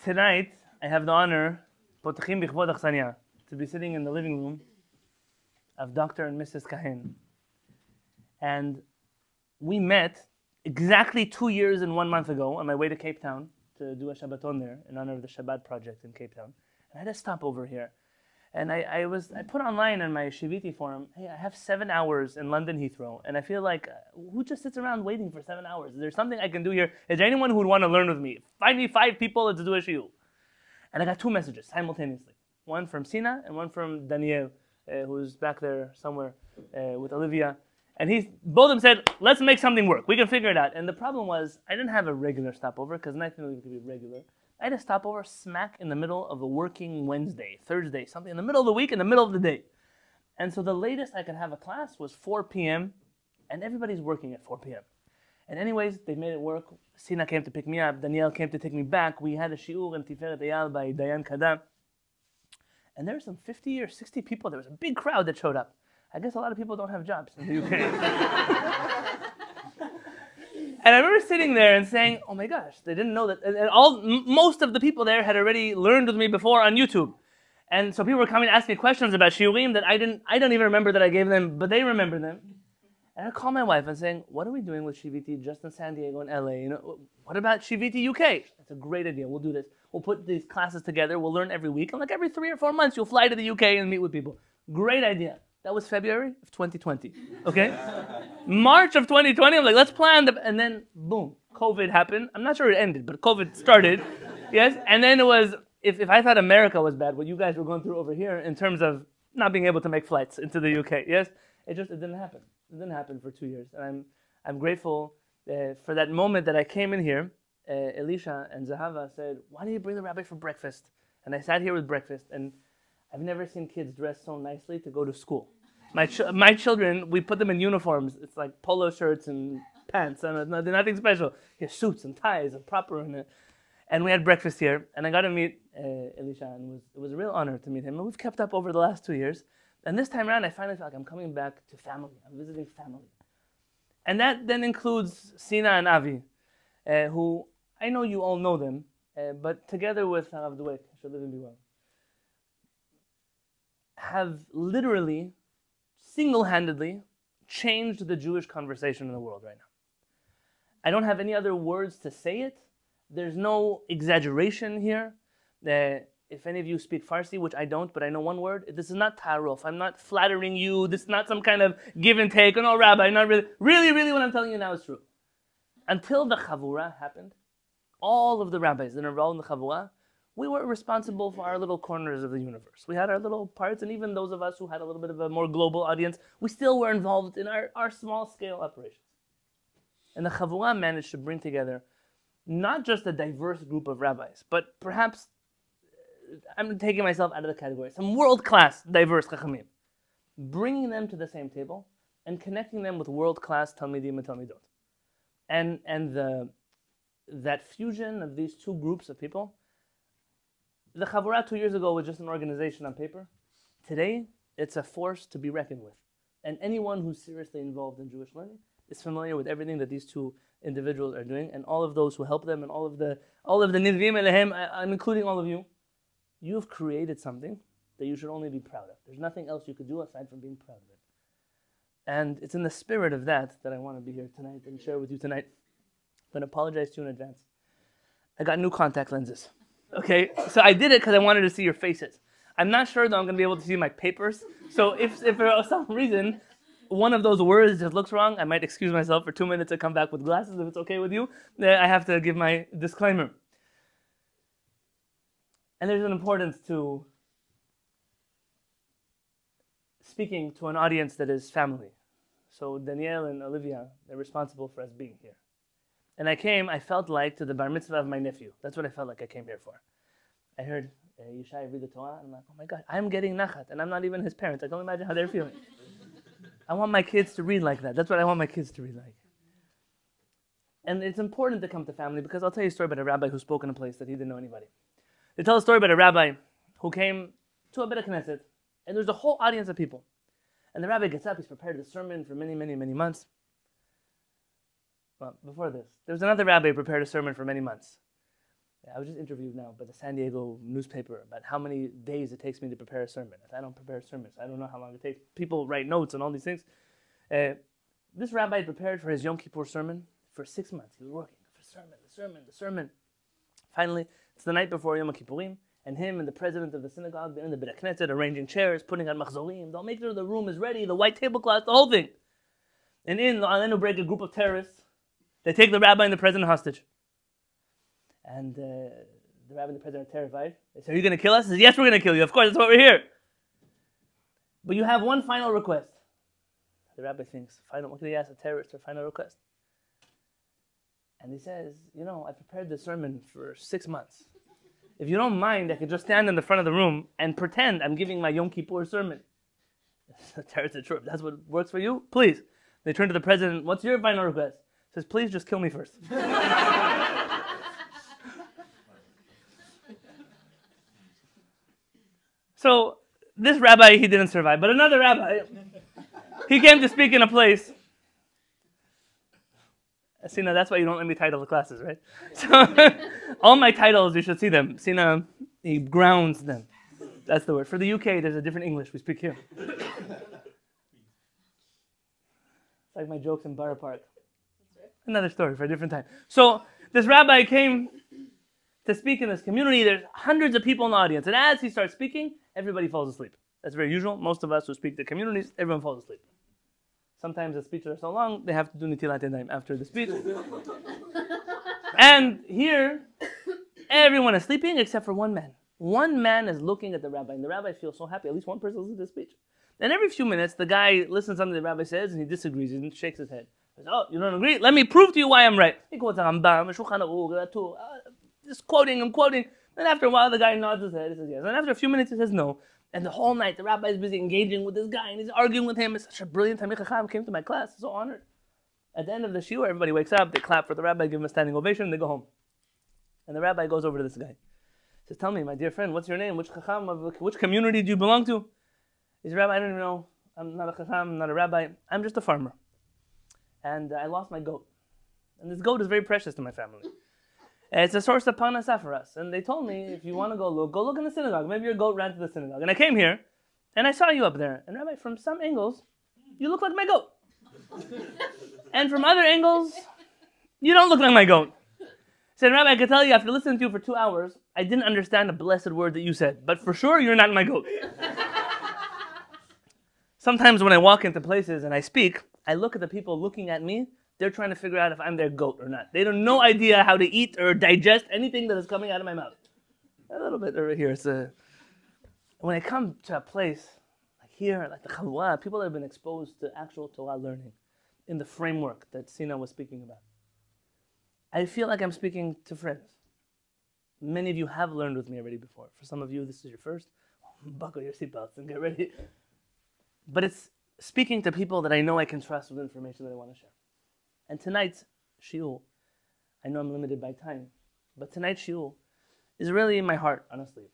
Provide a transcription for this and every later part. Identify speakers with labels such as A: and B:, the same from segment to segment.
A: Tonight, I have the honor to be sitting in the living room of Dr. and Mrs. Kahen. And we met exactly 2 years and 1 month ago on my way to Cape Town to do a Shabbaton there in honor of the Shabbat project in Cape Town. And I had to stop over here. And I put online in my Shiviti forum, hey, I have 7 hours in London Heathrow, and I feel like, who just sits around waiting for 7 hours? Is there something I can do here? Is there anyone who would want to learn with me? Find me 5 people to do a shiur. And I got 2 messages simultaneously. One from Sina and one from Daniel, who's back there somewhere with Olivia. And both of them said, let's make something work. We can figure it out. And the problem was, I didn't have a regular stopover, because nothing really could be regular. I had a stopover smack in the middle of a working Wednesday, Thursday, something in the middle of the week, in the middle of the day. And so the latest I could have a class was 4 p.m., and everybody's working at 4 p.m. And anyways, they made it work. Sina came to pick me up. Danielle came to take me back. We had a shiur in Tiferet Eyal by Dayan Kada. And there were some 50 or 60 people. There was a big crowd that showed up. I guess a lot of people don't have jobs in the UK. And I remember sitting there and saying, oh my gosh, they didn't know that. And most of the people there had already learned with me before on YouTube. And so people were coming to ask me questions about shiurim that I don't even remember that I gave them, but they remember them. And I called my wife and saying, what are we doing with Shiviti just in San Diego and LA? You know, what about Shiviti UK? That's a great idea. We'll do this. We'll put these classes together. We'll learn every week. And like every 3 or 4 months, you'll fly to the UK and meet with people. Great idea. That was February of 2020, okay? March of 2020, I'm like, let's plan. And then, boom, COVID happened. I'm not sure it ended, but COVID started, yes? And then it was, if I thought America was bad, what you guys were going through over here in terms of not being able to make flights into the UK, yes? It didn't happen. It didn't happen for 2 years. And I'm grateful for that moment that I came in here. Elisha and Zahava said, why don't you bring the rabbi for breakfast? And I sat here with breakfast, and I've never seen kids dressed so nicely to go to school. My children, we put them in uniforms. It's like polo shirts and pants, and they're nothing special. He has suits and ties and proper. And we had breakfast here, and I got to meet Elisha, and it was a real honor to meet him. And we've kept up over the last 2 years. And this time around, I finally felt like I'm coming back to family. I'm visiting family. And that then includes Sina and Avi, who I know you all know them, but together with Harav Dweck, should live and be well, have literally, single-handedly changed the Jewish conversation in the world right now. I don't have any other words to say it. There's no exaggeration here. If any of you speak Farsi, which I don't, but I know one word, this is not taruf. I'm not flattering you. This is not some kind of give and take. Oh no, Rabbi, not really. Really, what I'm telling you now is true. Until the Chavura happened, all of the rabbis that are involved in the Chavura, we were responsible for our little corners of the universe. We had our little parts, and even those of us who had a little bit of a more global audience, we still were involved in our small-scale operations. And the Chavura managed to bring together not just a diverse group of rabbis, but perhaps, I'm taking myself out of the category, some world-class diverse Chachamim, bringing them to the same table and connecting them with world-class Talmidim and Talmidot. And that fusion of these two groups of people, the Chavurah 2 years ago was just an organization on paper. Today, it's a force to be reckoned with. And anyone who's seriously involved in Jewish learning is familiar with everything that these two individuals are doing, and all of those who help them, and all of the Nidvim Elehem, I'm including all of you. You've created something that you should only be proud of. There's nothing else you could do aside from being proud of it. And it's in the spirit of that I want to be here tonight and share with you tonight. I'm going to apologize to you in advance. I got new contact lenses. Okay, so I did it because I wanted to see your faces. I'm not sure though I'm going to be able to see my papers. So if for some reason one of those words just looks wrong, I might excuse myself for 2 minutes and come back with glasses if it's okay with you. I have to give my disclaimer. And there's an importance to speaking to an audience that is family. So Danielle and Olivia, they're responsible for us being here. And I felt like to the Bar Mitzvah of my nephew. That's what I felt like I came here for. I heard Yishai read the Torah, and I'm like, oh my God, I'm getting nachat, and I'm not even his parents. I don't imagine how they're feeling. I want my kids to read like that. That's what I want my kids to read like. And it's important to come to family, because I'll tell you a story about a rabbi who spoke in a place that he didn't know anybody. They tell a story about a rabbi who came to a Beit Knesset, and there's a whole audience of people. And the rabbi gets up, he's prepared the sermon for many months. Well, before this, there was another rabbi who prepared a sermon for many months. I was just interviewed now by the San Diego newspaper about how many days it takes me to prepare a sermon. If I don't prepare sermons, I don't know how long it takes. People write notes and all these things. This rabbi prepared for his Yom Kippur sermon for 6 months. He was working for the sermon. Finally, it's the night before Yom Kippurim, and him and the president of the synagogue, they're in the Beit Knesset, arranging chairs, putting on machzorim. They'll make sure the room is ready, the white tablecloth, the whole thing. And in the Alenu break, a group of terrorists, they take the rabbi and the president hostage. And the rabbi and the president are terrified. They say, "Are you going to kill us?" He says, "Yes, we're going to kill you. Of course, that's why we're here. But you have one final request." The rabbi thinks, what can he ask a terrorist for a final request? And he says, I prepared this sermon for 6 months. If you don't mind, I could just stand in the front of the room and pretend I'm giving my Yom Kippur sermon. The terrorist said, "Sure, if that's what works for you, please." They turn to the president, "What's your final request?" He says, "Please just kill me first." So this rabbi, he didn't survive. But another rabbi, he came to speak in a place. Sina, that's why you don't let me title the classes, right? So all my titles, you should see them. Sina, he grounds them. That's the word. For the UK, there's a different English we speak here. It's like my jokes in Borough Park. Another story for a different time. So this rabbi came to speak in this community. There's hundreds of people in the audience. And as he starts speaking, everybody falls asleep. That's very usual. Most of us who speak to communities, everyone falls asleep. Sometimes the speeches are so long, they have to do Nitilat Yadayim after the speech. And here, everyone is sleeping except for one man. One man is looking at the rabbi, and the rabbi feels so happy. At least one person listens to the speech. And every few minutes, the guy listens to something the rabbi says, and he disagrees and shakes his head. He says, "Oh, you don't agree? Let me prove to you why I'm right." He quotes Rambam, just quoting. And after a while, the guy nods his head. He says yes. And after a few minutes, he says no. And the whole night, the rabbi is busy engaging with this guy, and he's arguing with him. It's such a brilliant Talmid Chacham, came to my class, so honored. At the end of the shiur, everybody wakes up, they clap for the rabbi, give him a standing ovation, and they go home. And the rabbi goes over to this guy. He says, "Tell me, my dear friend, what's your name? Which Chacham, which community do you belong to?" He says, "Rabbi, I don't even know. I'm not a Chacham, I'm not a rabbi. I'm just a farmer. And I lost my goat. And this goat is very precious to my family. It's a source of parnasah for us. And they told me, if you want to go look in the synagogue. Maybe your goat ran to the synagogue. And I came here, and I saw you up there. And Rabbi, from some angles, you look like my goat. And from other angles, you don't look like my goat." He said, "Rabbi, I can tell you, after listening to you for 2 hours, I didn't understand a blessed word that you said. But for sure, you're not my goat." Sometimes when I walk into places and I speak, I look at the people looking at me. They're trying to figure out if I'm their goat or not. They have no idea how to eat or digest anything that is coming out of my mouth. A little bit over here. When I come to a place like here, like the Chalwa, people that have been exposed to actual Torah learning in the framework that Sina was speaking about, I feel like I'm speaking to friends. Many of you have learned with me already before. For some of you, this is your first. Buckle your seatbelts and get ready. But it's speaking to people that I know I can trust with information that I want to share. And tonight's shiur, I know I'm limited by time, but tonight's shiur is really in my heart, honestly.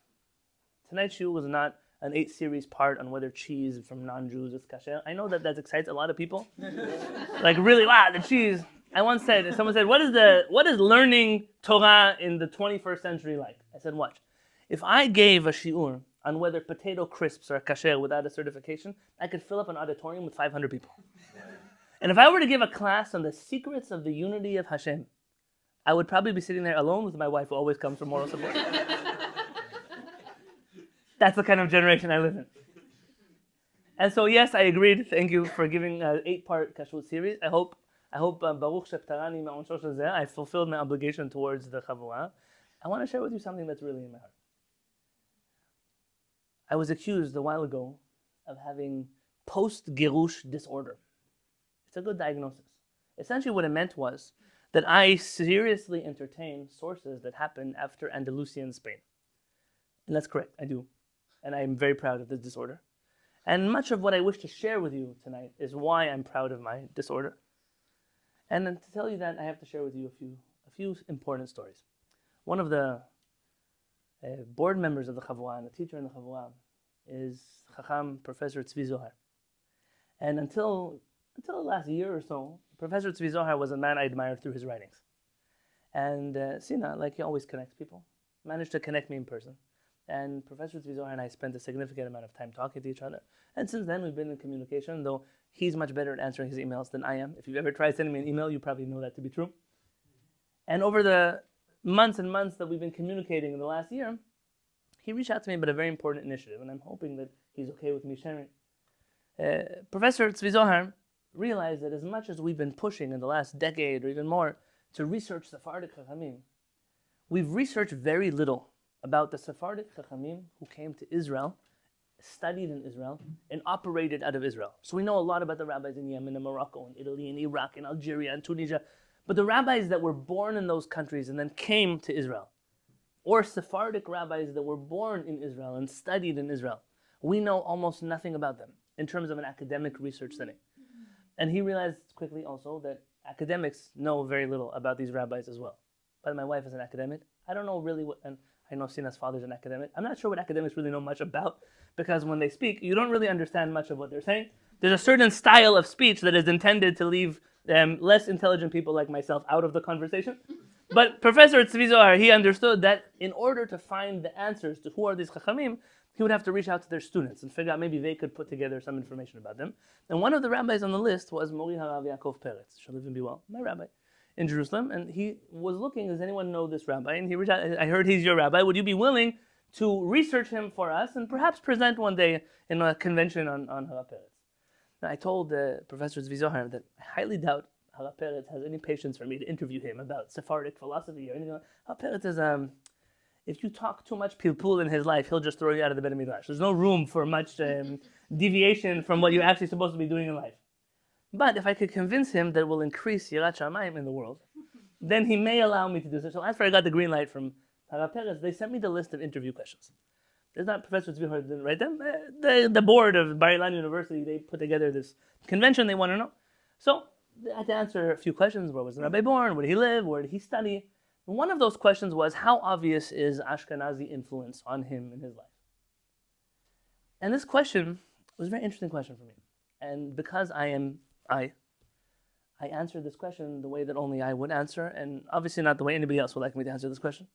A: Tonight's shiur was not an 8-series part on whether cheese from non-Jews is kasher. I know that excites a lot of people. Like, really, wow, the cheese. Someone said, what is learning Torah in the 21st century like? I said, watch. If I gave a shiur on whether potato crisps are kasher without a certification, I could fill up an auditorium with 500 people. And if I were to give a class on the secrets of the unity of Hashem, I would probably be sitting there alone with my wife, who always comes for moral support. That's the kind of generation I live in. And so, yes, I agreed. Thank you for giving an 8-part kashrut series. I hope Baruch Sheptarani Ma'onsho Shazeh, I fulfilled my obligation towards the Chavua. I want to share with you something that's really in my heart. I was accused a while ago of having post-Girush disorder. It's a good diagnosis. Essentially what it meant was that I seriously entertain sources that happened after Andalusian Spain. And that's correct, I do. And I'm very proud of this disorder. And much of what I wish to share with you tonight is why I'm proud of my disorder. And then to tell you that, I have to share with you a few important stories. One of the board members of the Chavua and a teacher in the Chavua is Chacham Professor Tzvi Zohar. And until the last year or so, Professor Tzvi Zohar was a man I admired through his writings. And Sina, like he always connects people, managed to connect me in person. And Professor Tzvi Zohar and I spent a significant amount of time talking to each other. And since then, we've been in communication, though he's much better at answering his emails than I am. If you've ever tried sending me an email, you probably know that to be true. And over the months and months that we've been communicating in the last year, he reached out to me about a very important initiative, and I'm hoping that he's okay with me sharing. Professor Tzvi Zohar realized that as much as we've been pushing in the last decade or even more to research Sephardic Chachamim, we've researched very little about the Sephardic Chachamim who came to Israel, studied in Israel, and operated out of Israel. So we know a lot about the rabbis in Yemen and Morocco and Italy and Iraq and Algeria and Tunisia, but the rabbis that were born in those countries and then came to Israel, or Sephardic rabbis that were born in Israel and studied in Israel, we know almost nothing about them in terms of an academic research setting. And he realized quickly also that academics know very little about these rabbis as well. But my wife is an academic. I don't know really what, and I know Sina's father's an academic. I'm not sure what academics really know much about, because when they speak, you don't really understand much of what they're saying. There's a certain style of speech that is intended to leave less intelligent people like myself out of the conversation. But Professor Tzvi Zohar, he understood that in order to find the answers to who are these Chachamim, he would have to reach out to their students and figure out maybe they could put together some information about them. And one of the rabbis on the list was Mori Harav Yaakov Peretz, shall live and be well, my rabbi in Jerusalem. And he was looking, does anyone know this rabbi? And he reached out, I heard he's your rabbi. Would you be willing to research him for us and perhaps present one day in a convention on Harav Peretz? Now, I told Professor Tzvi Zohar that I highly doubt Harav Peretz has any patience for me to interview him about Sephardic philosophy or anything. Harav Peretz is, if you talk too much pilpul in his life, he'll just throw you out of the Beit HaMidrash. There's no room for much deviation from what you're actually supposed to be doing in life. But if I could convince him that it will increase Yirat Shamayim in the world, then he may allow me to do so. So after I got the green light from Harav Peretz, they sent me the list of interview questions. There's not Professor Tzvi Zohar didn't write them. The board of Bar Ilan University, they put together this convention they want to know. So I had to answer a few questions. Where was the rabbi born? Where did he live? Where did he study? One of those questions was, how obvious is Ashkenazi influence on him in his life? And this question was a very interesting question for me. And because I answered this question the way that only I would answer, and obviously not the way anybody else would like me to answer this question.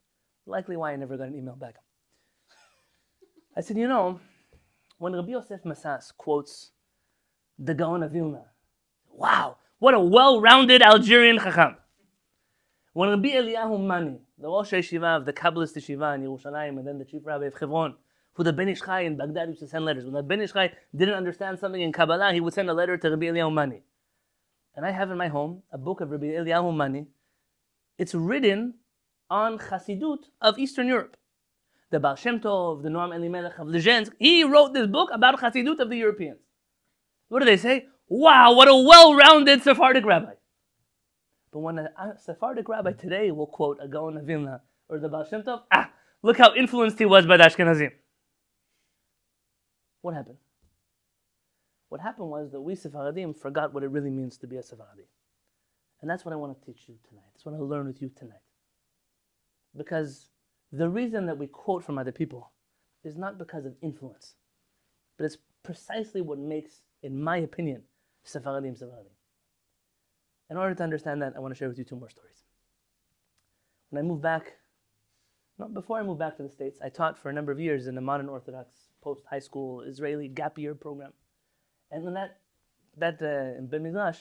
A: Likely why I never got an email back. I said, you know, when Rabbi Yosef Masas quotes the Gaon of Vilna, wow, what a well-rounded Algerian Chacham. When Rabbi Eliyahu Mani, the Rosh Yeshiva of the Kabbalist Yeshiva in Yerushalayim, and then the chief rabbi of Hebron, who the Ben Ishchai in Baghdad used to send letters. When the Ben Ishchai didn't understand something in Kabbalah, he would send a letter to Rabbi Eliyahu Mani. And I have in my home a book of Rabbi Eliyahu Mani. It's written on Chassidut of Eastern Europe. The Baal Shem Tov, the Noam Elimelech of Lezhensk, he wrote this book about Chassidut of the Europeans. What do they say? Wow, what a well-rounded Sephardic rabbi. But when a Sephardic rabbi today will quote a Gaon of Vilna or the Baal Shem Tov, look how influenced he was by the Ashkenazim. What happened? What happened was that we Sephardim forgot what it really means to be a Sephardi. And that's what I want to teach you tonight. That's what I want to learn with you tonight. Because the reason that we quote from other people is not because of influence, but it's precisely what makes, in my opinion, Sephardim Sephardim. In order to understand that, I want to share with you two more stories. When I moved back, before I moved back to the States, I taught for a number of years in a modern Orthodox post-high school Israeli gap year program. And in that in Ben Midrash,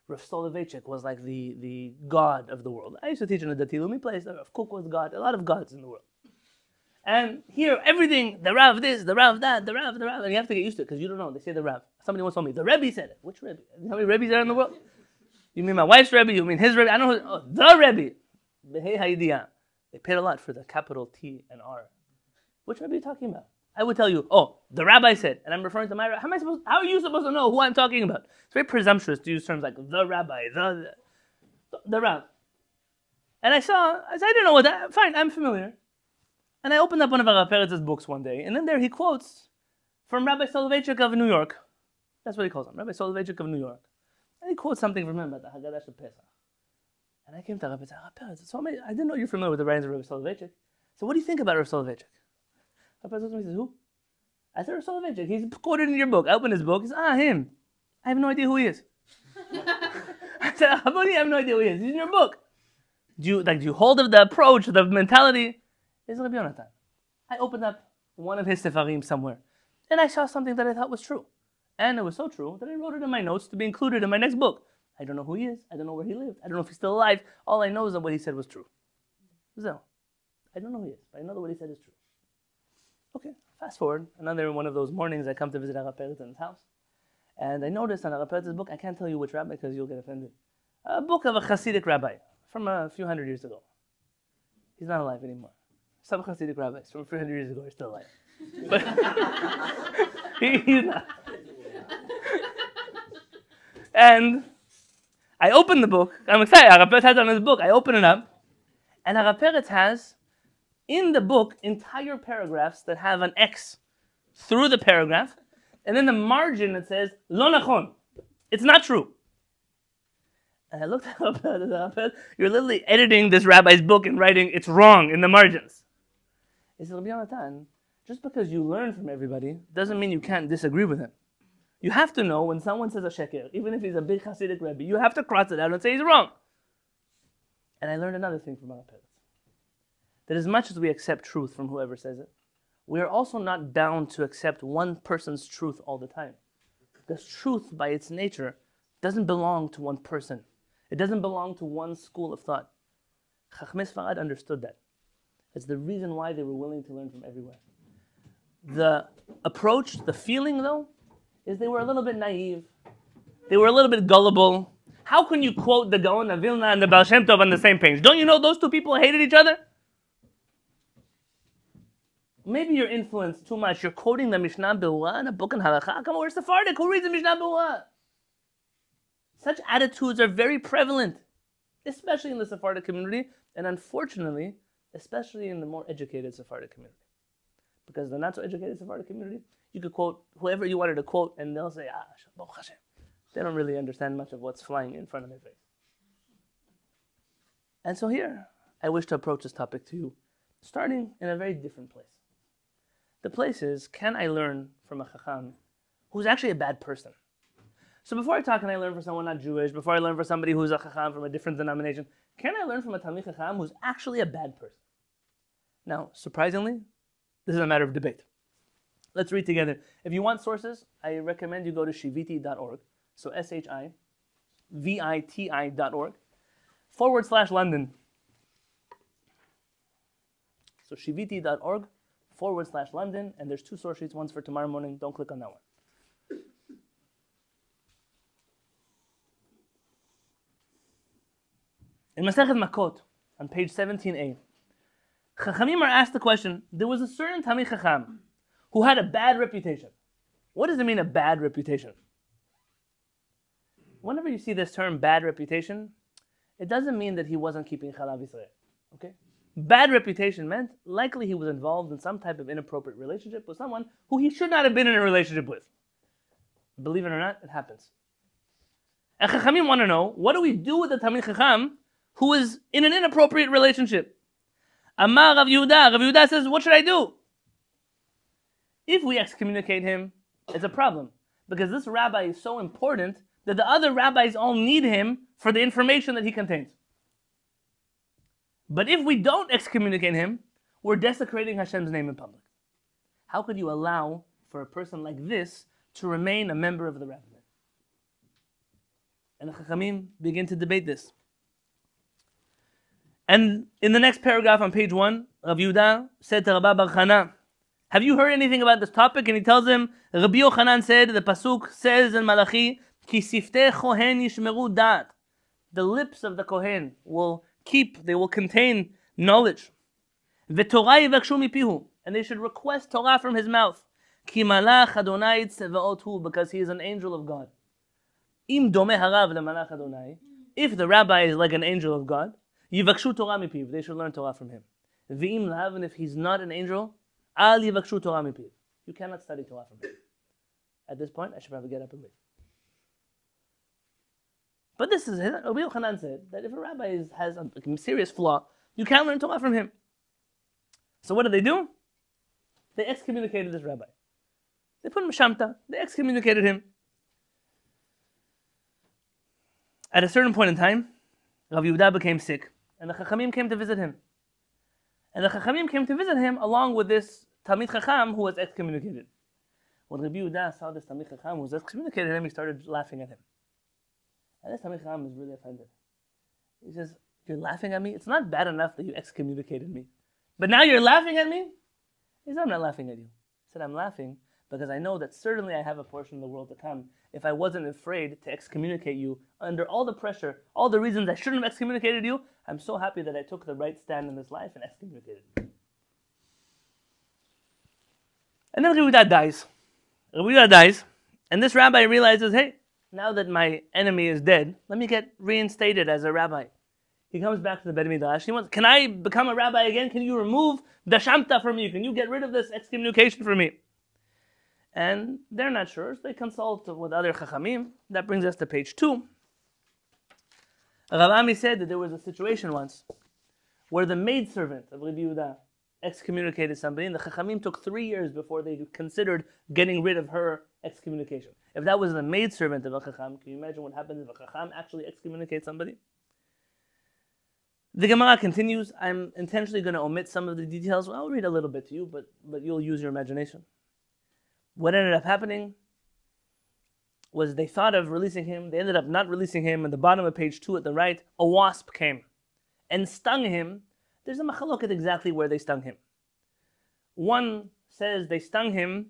A: Rav Soloveitchik was like the god of the world. I used to teach in a Dati Leumi place. Rav Kook was God, a lot of gods in the world. And here, everything, the Rav this, the Rav that, the Rav, and you have to get used to it because you don't know. They say the Rav. Somebody once told me, the Rebbe said it. Which Rebbe? You know how many Rebbes there are in the world? You mean my wife's Rebbe? You mean his Rebbe? I don't know. The Rebbe. Behei Haidiyah. They paid a lot for the capital T and R. Which Rebbe are you talking about? I would tell you, the rabbi said, and I'm referring to my rabbi. How are you supposed to know who I'm talking about? It's very presumptuous to use terms like the rabbi, the Rav. And I said, I didn't know what that, fine, I'm familiar. And I opened up one of Rav Peretz's books one day, and then there he quotes from Rabbi Soloveitchik of New York. That's what he calls him, Rabbi Soloveitchik of New York. And he quotes something from him about the Haggadah of Pesach. And I came to Rabbi Peretz. I didn't know you're familiar with the writings of Rabbi Soloveitchik. So what do you think about Rabbi Soloveitchik? Rabbi Peretz says, who? I said, Rabbi Soloveitchik. He's quoted in your book. I opened his book. He said, him. I have no idea who he is. I said, how about you have no idea who he is? He's in your book. Do you hold of the approach, the mentality? Is Rabbi Yonatan. I opened up one of his sefarim somewhere, and I saw something that I thought was true. And it was so true that I wrote it in my notes to be included in my next book. I don't know who he is. I don't know where he lived. I don't know if he's still alive. All I know is that what he said was true. So, I don't know who he is, but I know that what he said is true. Okay, fast forward. Another one of those mornings I come to visit Rabbi Peretz's house. And I noticed on Rabbi Peretz's book, I can't tell you which rabbi because you'll get offended, a book of a Hasidic rabbi from a few hundred years ago. He's not alive anymore. Some Hasidic rabbis from a few hundred years ago are still alive. But he's not. And I open the book. I'm excited. Rabbi Peretz has it on his book. I open it up. And Rabbi Peretz has, in the book, entire paragraphs that have an X through the paragraph. And in the margin it says, Lo nachon. It's not true. And I looked at Rabbi Peretz. You're literally editing this rabbi's book and writing, it's wrong in the margins. He said, Rabbi Yonatan, just because you learn from everybody doesn't mean you can't disagree with him. You have to know when someone says a sheker, even if he's a big Hasidic Rebbe, you have to cross it out and say he's wrong. And I learned another thing from Rabbi Peretz. That as much as we accept truth from whoever says it, we are also not bound to accept one person's truth all the time. Because truth, by its nature, doesn't belong to one person. It doesn't belong to one school of thought. Chachmei Sfarad understood that. It's the reason why they were willing to learn from everywhere. The approach, the feeling though, is they were a little bit naive. They were a little bit gullible. How can you quote the Gaon of Vilna and the Baal Shem Tov on the same page? Don't you know those two people hated each other? Maybe you're influenced too much. You're quoting the Mishnah Be'ura in a book in Halakha. Come on, we're Sephardic. Who reads the Mishnah Be'ura? Such attitudes are very prevalent, especially in the Sephardic community, and unfortunately, especially in the more educated Sephardic community. Because the not so educated Sephardic community, you could quote whoever you wanted to quote, and they'll say, Baruch Hashem. They don't really understand much of what's flying in front of their face. And so here, I wish to approach this topic to you, starting in a very different place. The place is, can I learn from a Chacham who's actually a bad person? So before I talk, can I learn from someone not Jewish? Before I learn from somebody who's a Chacham from a different denomination, can I learn from a Talmid Chacham who's actually a bad person? Now, surprisingly, this is a matter of debate. Let's read together. If you want sources, I recommend you go to shiviti.org. So shiviti.org /London. So shiviti.org /London. And there's two source sheets. One's for tomorrow morning. Don't click on that one. In Masechet Makot, on page 17a, Chachamim are asked the question, there was a certain Talmid Chacham who had a bad reputation. What does it mean, a bad reputation? Whenever you see this term, bad reputation, it doesn't mean that he wasn't keeping Chalav Yisrael. Okay? Bad reputation meant likely he was involved in some type of inappropriate relationship with someone who he should not have been in a relationship with. Believe it or not, it happens. And Chachamim want to know, what do we do with the Talmid Chacham who is in an inappropriate relationship? Amar Rav Yehuda. Rav Yehuda says, what should I do? If we excommunicate him, it's a problem. Because this rabbi is so important that the other rabbis all need him for the information that he contains. But if we don't excommunicate him, we're desecrating Hashem's name in public. How could you allow for a person like this to remain a member of the rabbinate? And the Chachamim begin to debate this. And in the next paragraph on page 1, Rav Yehuda said to Rabbi Bar Chana, have you heard anything about this topic? And he tells him, Rabbi Yochanan said, the Pasuk says in Malachi, Ki siftei Kohen yishmeru da'at. The lips of the Kohen will contain knowledge. V'torah yivakshu mipihu. And they should request Torah from his mouth. Ki malach Adonai tzevaot hu, because he is an angel of God. Im domeh harav lemalach Adonai. If the rabbi is like an angel of God, Yivakshu Torah mipiv. They should learn Torah from him. V'im lahav, and if he's not an angel, al yivakshu Torah mipiv. You cannot study Torah from him. At this point, I should probably get up and leave. But this is, Rabbi Yochanan said that if a rabbi has a serious flaw, you can't learn Torah from him. So what do? They excommunicated this rabbi. They put him in Shamta. They excommunicated him. At a certain point in time, Rav Yehuda became sick, And the Chachamim came to visit him. And the Chachamim came to visit him along with this Talmid Chacham who was excommunicated. When Rabbi Yehuda saw this Talmid Chacham who was excommunicated him, he started laughing at him. And this Talmid Chacham was really offended. He says, "You're laughing at me? It's not bad enough that you excommunicated me. But now you're laughing at me?" He said, "I'm not laughing at you." He said, "I'm laughing because I know that certainly I have a portion of the world to come. If I wasn't afraid to excommunicate you under all the pressure, all the reasons I shouldn't have excommunicated you, I'm so happy that I took the right stand in this life and excommunicated you." And then Rabbi Yehuda dies. Rabbi Yehuda dies, and this rabbi realizes, hey, now that my enemy is dead, let me get reinstated as a rabbi. He comes back to the Beit Midrash. He wants, can I become a rabbi again? Can you remove the Shamta from me? Can you get rid of this excommunication from me? And they're not sure, so they consult with other Chachamim. That brings us to page 2. Rav Ami said that there was a situation once where the maidservant of Rabbi Yehuda excommunicated somebody, and the Chachamim took 3 years before they considered getting rid of her excommunication. If that was the maidservant of a Chacham, can you imagine what happens if a Chacham actually excommunicates somebody? The Gemara continues. I'm intentionally going to omit some of the details. Well, I'll read a little bit to you, but you'll use your imagination. What ended up happening was they thought of releasing him. They ended up not releasing him. At the bottom of page 2 at the right, a wasp came and stung him. There's a machaloket exactly where they stung him. One says they stung him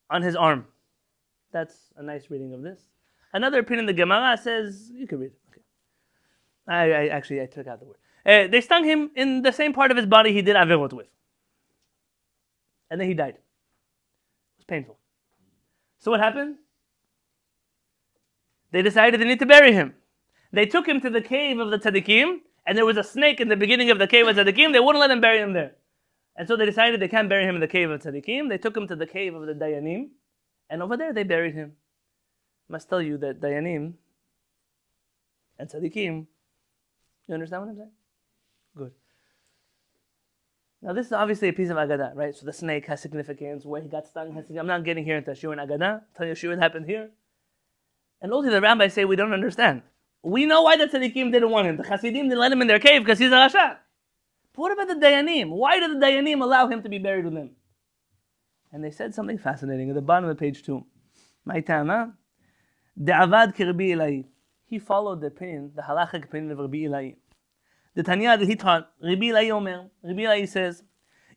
A: on his arm. That's a nice reading of this. Another opinion, the Gemara says, you can read it. Okay. I took out the word. They stung him in the same part of his body he did averot with. And then he died. It was painful. So what happened? They decided they need to bury him. They took him to the cave of the tzaddikim, and there was a snake in the beginning of the cave of tzaddikim. They wouldn't let him bury him there. And so they decided they can't bury him in the cave of tzaddikim. They took him to the cave of the dayanim, and over there they buried him. I must tell you that dayanim and tzaddikim, you understand what I'm saying? Good. Now this is obviously a piece of Agadah, right? So the snake has significance, where he got stung has significance. I'm not getting here into Shiur and Agadah. I'll tell you Shiur happened here. And also the rabbis say we don't understand. We know why the tzaddikim didn't want him. The Hasidim didn't let him in their cave because he's a Rasha. But what about the dayanim? Why did the dayanim allow him to be buried with them? And they said something fascinating at the bottom of page 2. Ma'itama, de'avad ki Rabbi Ilai. He followed the opinion, the halachic opinion of Rabbi Ilai. The Tanya that he taught, Rabbi Ilai Omer, Rabbi Ilai says,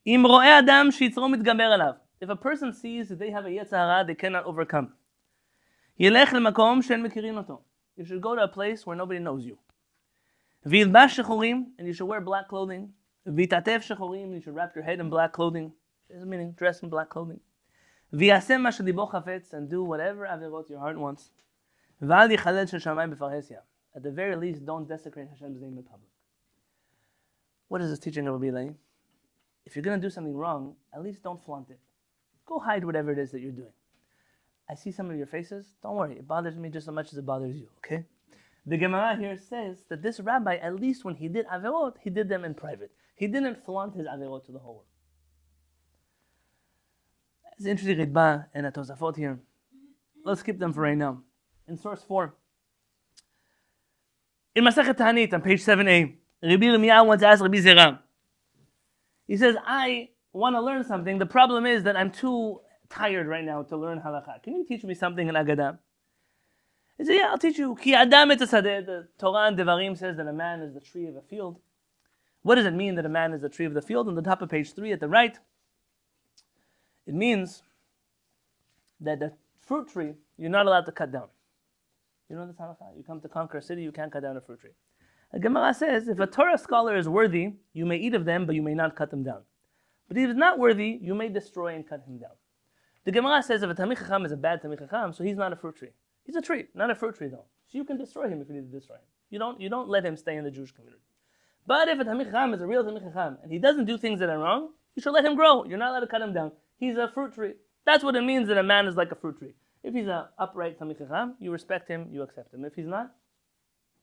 A: Im ro'eh adam shitzro mitgaber alav. If a person sees that they have a yetzer hara they cannot overcome, yelech lemakom she'en mekirin oto. You should go to a place where nobody knows you. V'yilbash shechorim, and you should wear black clothing. V'yitatev shechorim, and you should wrap your head in black clothing. There's a meaning, dress in black clothing. V'yasem ma shelibo chafetz, and do whatever averot your heart wants. V'al yichalel shel shamayim b'farhesia. At the very least, don't desecrate Hashem's name in public. What is this teaching of Rabbi Ilai? If you're going to do something wrong, at least don't flaunt it. Go hide whatever it is that you're doing. I see some of your faces. Don't worry, it bothers me just as much as it bothers you, okay? The Gemara here says that this rabbi, at least when he did averot, he did them in private. He didn't flaunt his averot to the whole world. It's an interesting Ritba and a Tosafot here. Let's skip them for right now. In source 4. In Masechet Ta'anit on page 7a, Rabbi Yirmiyahu wants to ask Rabbi Zera. He says, I want to learn something. The problem is that I'm too tired right now to learn halakha. Can you teach me something in Agadah? He said, yeah, I'll teach you. Ki adam et hasadeh. The Torah and Devarim says that a man is the tree of a field. What does it mean that a man is the tree of the field? On the top of page 3 at the right, it means that the fruit tree, you're not allowed to cut down. You know this halakha? You come to conquer a city, you can't cut down a fruit tree. The Gemara says, if a Torah scholar is worthy, you may eat of them, but you may not cut them down. But if he's not worthy, you may destroy and cut him down. The Gemara says if a Talmid Chacham is a bad Talmid Chacham, so he's not a fruit tree. He's a tree, not a fruit tree though. So you can destroy him if you need to destroy him. You don't let him stay in the Jewish community. But if a Talmid Chacham is a real Talmid Chacham, and he doesn't do things that are wrong, you should let him grow. You're not allowed to cut him down. He's a fruit tree. That's what it means that a man is like a fruit tree. If he's an upright Talmid Chacham, you respect him, you accept him. If he's not,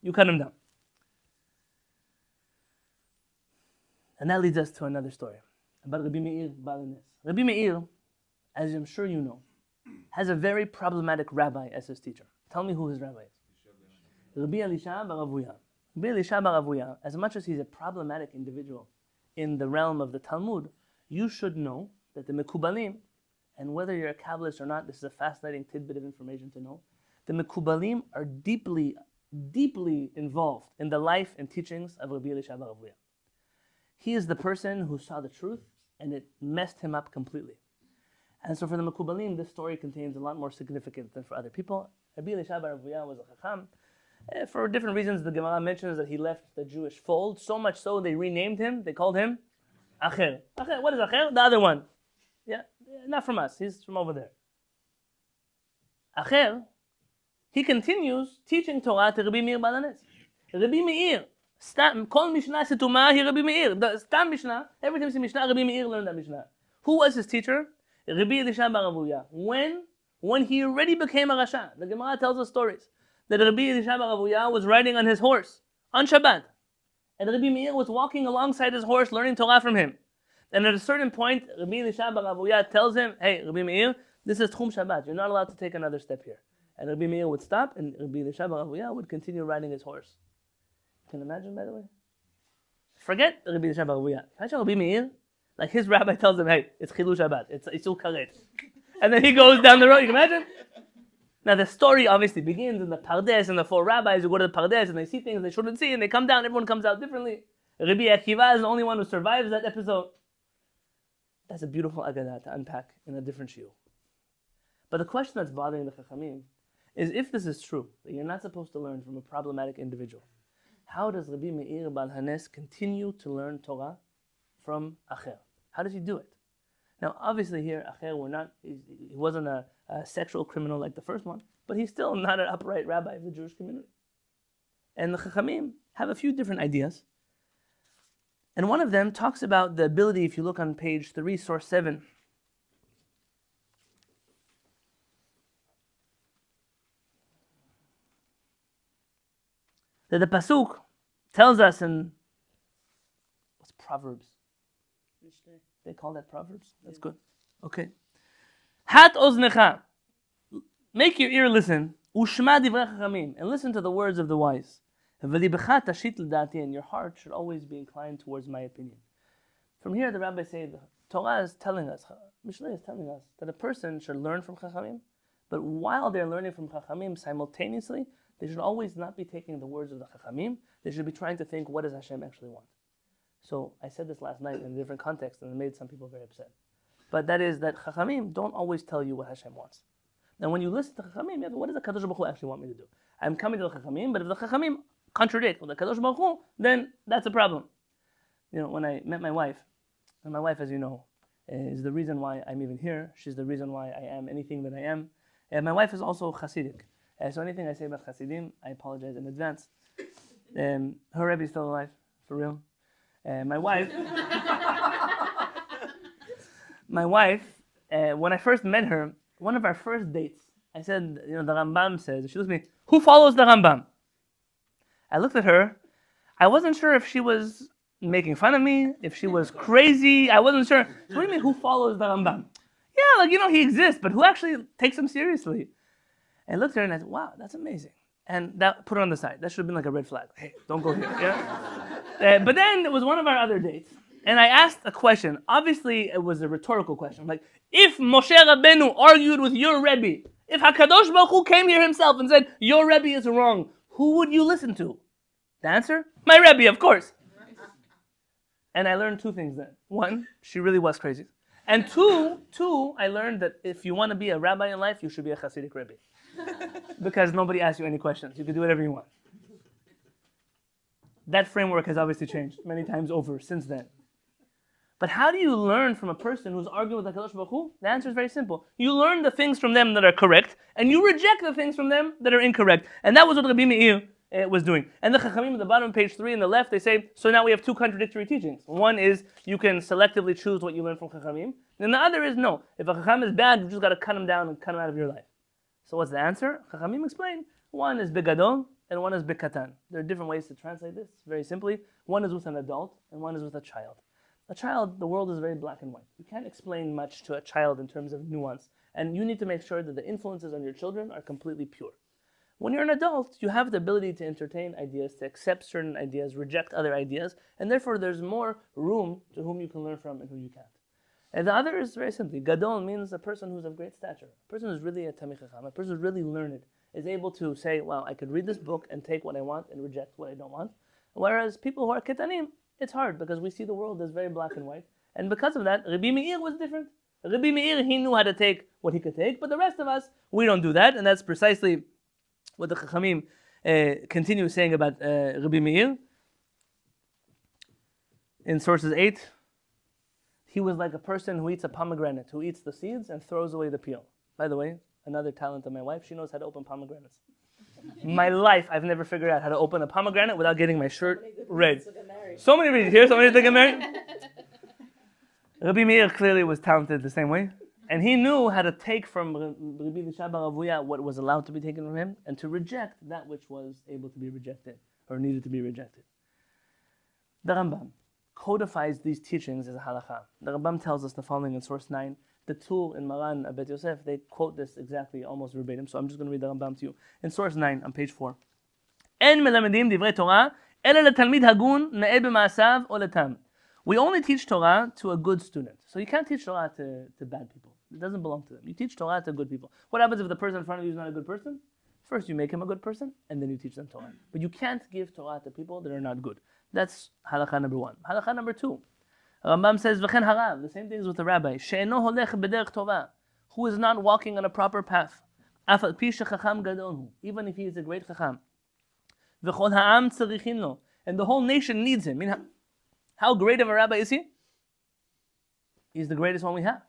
A: you cut him down. And that leads us to another story about Rabbi Meir Balanes. Rabbi Meir, as I'm sure you know, has a very problematic rabbi as his teacher. Tell me who his rabbi is. Rabbi Elisha bar Avuya. Rabbi Elisha bar Avuya, as much as he's a problematic individual in the realm of the Talmud, you should know that the Mekubalim, and whether you're a Kabbalist or not, this is a fascinating tidbit of information to know, the Mekubalim are deeply, deeply involved in the life and teachings of Rabbi Elisha bar Avuya. He is the person who saw the truth, and it messed him up completely. And so for the Mekubalim, this story contains a lot more significance than for other people. Rabbi Elisha bar Avuya was a Chacham. For different reasons, the Gemara mentions that he left the Jewish fold, so much so they renamed him, they called him Acher. Acher, what is Acher? The other one. Yeah, not from us, he's from over there. Acher, he continues teaching Torah to Rabbi Meir Baal HaNes. Rabbi Meir, Kol Mishnah Setuma, he Rabbi Meir. The Stam Mishnah, every time you see Mishnah, Rabbi Meir learned that Mishnah. Who was his teacher? Rabbi Elisha bar Avuya. When he already became a Rasha, the Gemara tells us stories that Rabbi Elisha bar Avuya was riding on his horse on Shabbat, and Rabbi Meir was walking alongside his horse learning Torah from him. And at a certain point, Rabbi Elisha bar Avuya tells him, "Hey, Rabbi Meir, this is Tchum Shabbat. You're not allowed to take another step here." And Rabbi Meir would stop, and Rabbi Elisha bar Avuya would continue riding his horse. You can imagine, by the way. Forget Rabbi Yishai bar Avuya. Imagine Rabbi Meir, like his rabbi tells him, "Hey, it's Chilul Shabbat. It's Isul Karet," and then he goes down the road. You can imagine. Now the story obviously begins in the Pardes, and the four rabbis who go to the Pardes and they see things they shouldn't see, and they come down. Everyone comes out differently. Rabbi Akiva is the only one who survives that episode. That's a beautiful agadah to unpack in a different shiur. But the question that's bothering the Chachamim is, if this is true, that you're not supposed to learn from a problematic individual, how does Rabbi Meir Baal HaNes continue to learn Torah from Acher? How does he do it? Now, obviously here, Acher, he wasn't a sexual criminal like the first one, but he's still not an upright rabbi of the Jewish community. And the Chachamim have a few different ideas. And one of them talks about the ability, if you look on page 3, source 7, that the Pasuk tells us in, what's Proverbs? They call that Proverbs? That's good. Okay. Hat oznecha. Make your ear listen. Ushma divrei chachamim. And listen to the words of the wise. V'libecha tashit l'dati. And your heart should always be inclined towards my opinion. From here, the rabbis say, the Torah is telling us, Mishlei is telling us, that a person should learn from chachamim, but while they're learning from chachamim, simultaneously, they should always not be taking the words of the chachamim. They should be trying to think, what does Hashem actually want? So I said this last night in a different context, and it made some people very upset. But that is that Chachamim don't always tell you what Hashem wants. Now when you listen to Chachamim, you have, what does the Kadosh Baruch Hu actually want me to do? I'm coming to the Chachamim, but if the Chachamim contradict with the Kadosh Baruch Hu, then that's a problem. You know, when I met my wife, and my wife, as you know, is the reason why I'm even here. She's the reason why I am anything that I am. And my wife is also Hasidic. So anything I say about Hasidim, I apologize in advance. Her Rebbe is still alive, for real. My wife, when I first met her, one of our first dates, I said, the Rambam says, she looked at me, who follows the Rambam? I looked at her, I wasn't sure if she was making fun of me, if she was crazy, I wasn't sure. So what do you mean, who follows the Rambam? Yeah, he exists, but who actually takes him seriously? I looked at her and I said, wow, that's amazing. And that, put it on the side. That should have been like a red flag. Hey, don't go here. Yeah? But then it was one of our other dates, and I asked a question. Obviously, it was a rhetorical question. Like, if Moshe Rabbeinu argued with your Rebbe, if HaKadosh Baruch Hu came here himself and said, your Rebbe is wrong, who would you listen to? The answer? My Rebbe, of course. And I learned two things then. One, she really was crazy. And two, I learned that if you want to be a rabbi in life, you should be a Hasidic Rebbe. Because nobody asks you any questions. You can do whatever you want. That framework has obviously changed many times over since then. But how do you learn from a person who's arguing with HaKadosh Baruch Hu? The answer is very simple. You learn the things from them that are correct, and you reject the things from them that are incorrect. And that was what Rabbi Meir was doing. And the Chachamim at the bottom of page 3 on the left, they say, so now we have two contradictory teachings. One is you can selectively choose what you learn from Chachamim. And the other is no. If a Chacham is bad, you just got to cut him down and cut him out of your life. So what's the answer? Chachamim explain. One is begadol and one is bekatan. There are different ways to translate this, very simply. One is with an adult and one is with a child. A child, the world is very black and white. You can't explain much to a child in terms of nuance. And you need to make sure that the influences on your children are completely pure. When you're an adult, you have the ability to entertain ideas, to accept certain ideas, reject other ideas, and therefore there's more room to whom you can learn from and who you can't. And the other is very simply, gadol means a person who's of great stature. A person who's really a tamid chacham, a person who's really learned, is able to say, wow, I could read this book and take what I want and reject what I don't want. Whereas people who are ketanim, it's hard because we see the world as very black and white. And because of that, Rabbi Meir was different. Rabbi Meir, he knew how to take what he could take, but the rest of us, we don't do that, and that's precisely what the Chachamim continue saying about Rabbi Meir. In sources 8, he was like a person who eats a pomegranate, who eats the seeds and throws away the peel. By the way, another talent of my wife, she knows how to open pomegranates. My life, I've never figured out how to open a pomegranate without getting my shirt red. So many reasons. Here, so many to get married. Rabbi Meir clearly was talented the same way. And he knew how to take from Rabbi Yishai bar Avuya what was allowed to be taken from him and to reject that which was able to be rejected or needed to be rejected. The Rambam codifies these teachings as a halakha. The Rambam tells us the following in source 9. The Tur in Maran Bet Yosef, they quote this exactly, almost verbatim, so I'm just going to read the Rambam to you. In source 9, on page 4. En melamedim divrei Torah, ela letalmid hagun ne'eh b'ma'asav o letam. We only teach Torah to a good student. So you can't teach Torah to bad people. It doesn't belong to them. You teach Torah to good people. What happens if the person in front of you is not a good person? First you make him a good person, and then you teach them Torah. But you can't give Torah to people that are not good. That's halakha number 1. Halakha number 2. Rambam says, V'chen harav, the same thing is with the rabbi, she'eno holech b'derech tova, who is not walking on a proper path. Af al pi shechacham gadol hu, even if he is a great chacham. V'chol ha'am tzarichin lo, and the whole nation needs him. I mean, how great of a rabbi is he? He's the greatest one we have.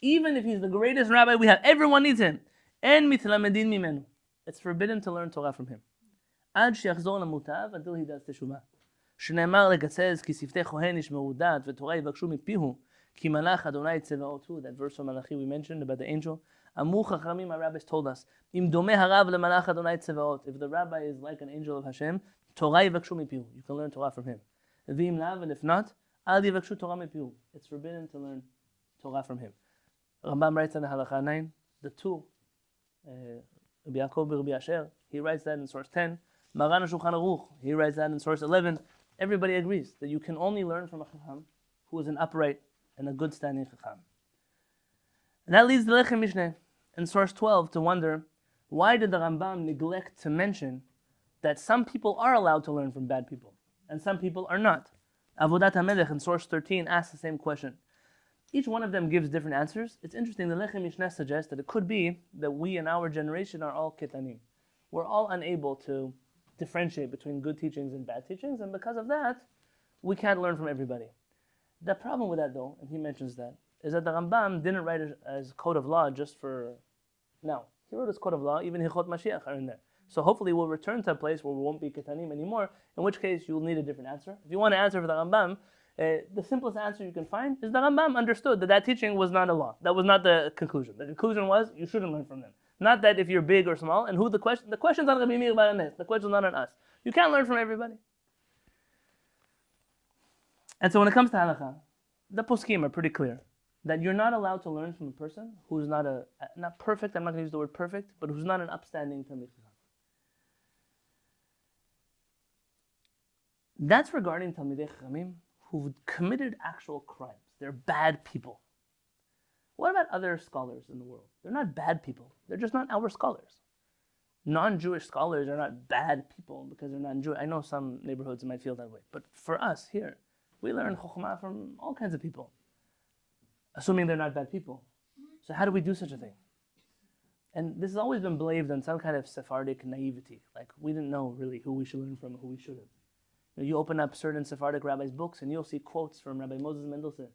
A: Even if he's the greatest rabbi we have, everyone needs him. En mitlamedin mimenu. It's forbidden to learn Torah from him. Ad she'achzor lamutav, until he does teshuvah. שנאמר like it says, כי שפתי כהן ישמעו דת ותורה יבקשו מפיהו, כי מלאך אדוני צבאותו, that verse from Malachi we mentioned about the angel. אמרו חכמים, our rabbis told us, אם דומה הרב למלאך אדוני צבאות, if the rabbi is like an angel of Hashem, תורה יבקשו מפיהו, you can learn Torah from him. ואם לאו, and if not, אל יבקשו תורה מפיהו. It's forbidden to learn Torah from him. Rambam writes in the Halakha 9, the Tur, Rabbi Yaakov Rabbi Asher, he writes that in source 10. Maran HaShulchan Aruch, he writes that in source 11. Everybody agrees that you can only learn from a chacham who is an upright and a good standing chacham. And that leads the Lechem Mishneh in source 12 to wonder, why did the Rambam neglect to mention that some people are allowed to learn from bad people and some people are not? Avodat HaMelech in source 13 asks the same question. Each one of them gives different answers. It's interesting, the Lechem Mishneh suggests that it could be that we in our generation are all ketanim. We're all unable to differentiate between good teachings and bad teachings, and because of that, we can't learn from everybody. The problem with that, though, and he mentions that, is that the Rambam didn't write it as code of law just for now. He wrote his code of law, even Hilchot Mashiach are in there. So hopefully we'll return to a place where we won't be ketanim anymore, in which case you'll need a different answer. If you want to answer for the Rambam, the simplest answer you can find is the Rambam understood that that teaching was not a law. That was not the conclusion. The conclusion was you shouldn't learn from them. Not that if you're big or small, and who the question's on Rabbi Meir bar Anes, the question's not on us. You can't learn from everybody. And so when it comes to halakha, the poskim are pretty clear that you're not allowed to learn from a person who's not perfect, I'm not going to use the word perfect, but who's not an upstanding Talmid Chacham. That's regarding Talmidei Chachamim who've committed actual crimes. They're bad people. What about other scholars in the world? They're not bad people. They're just not our scholars. Non-Jewish scholars are not bad people because they're not Jewish. I know some neighborhoods might feel that way. But for us here, we learn Chokhmah from all kinds of people, assuming they're not bad people. So how do we do such a thing? And this has always been believed on some kind of Sephardic naivety. Like we didn't know really who we should learn from and who we shouldn't. You open up certain Sephardic rabbis' books and you'll see quotes from Rabbi Moses Mendelssohn,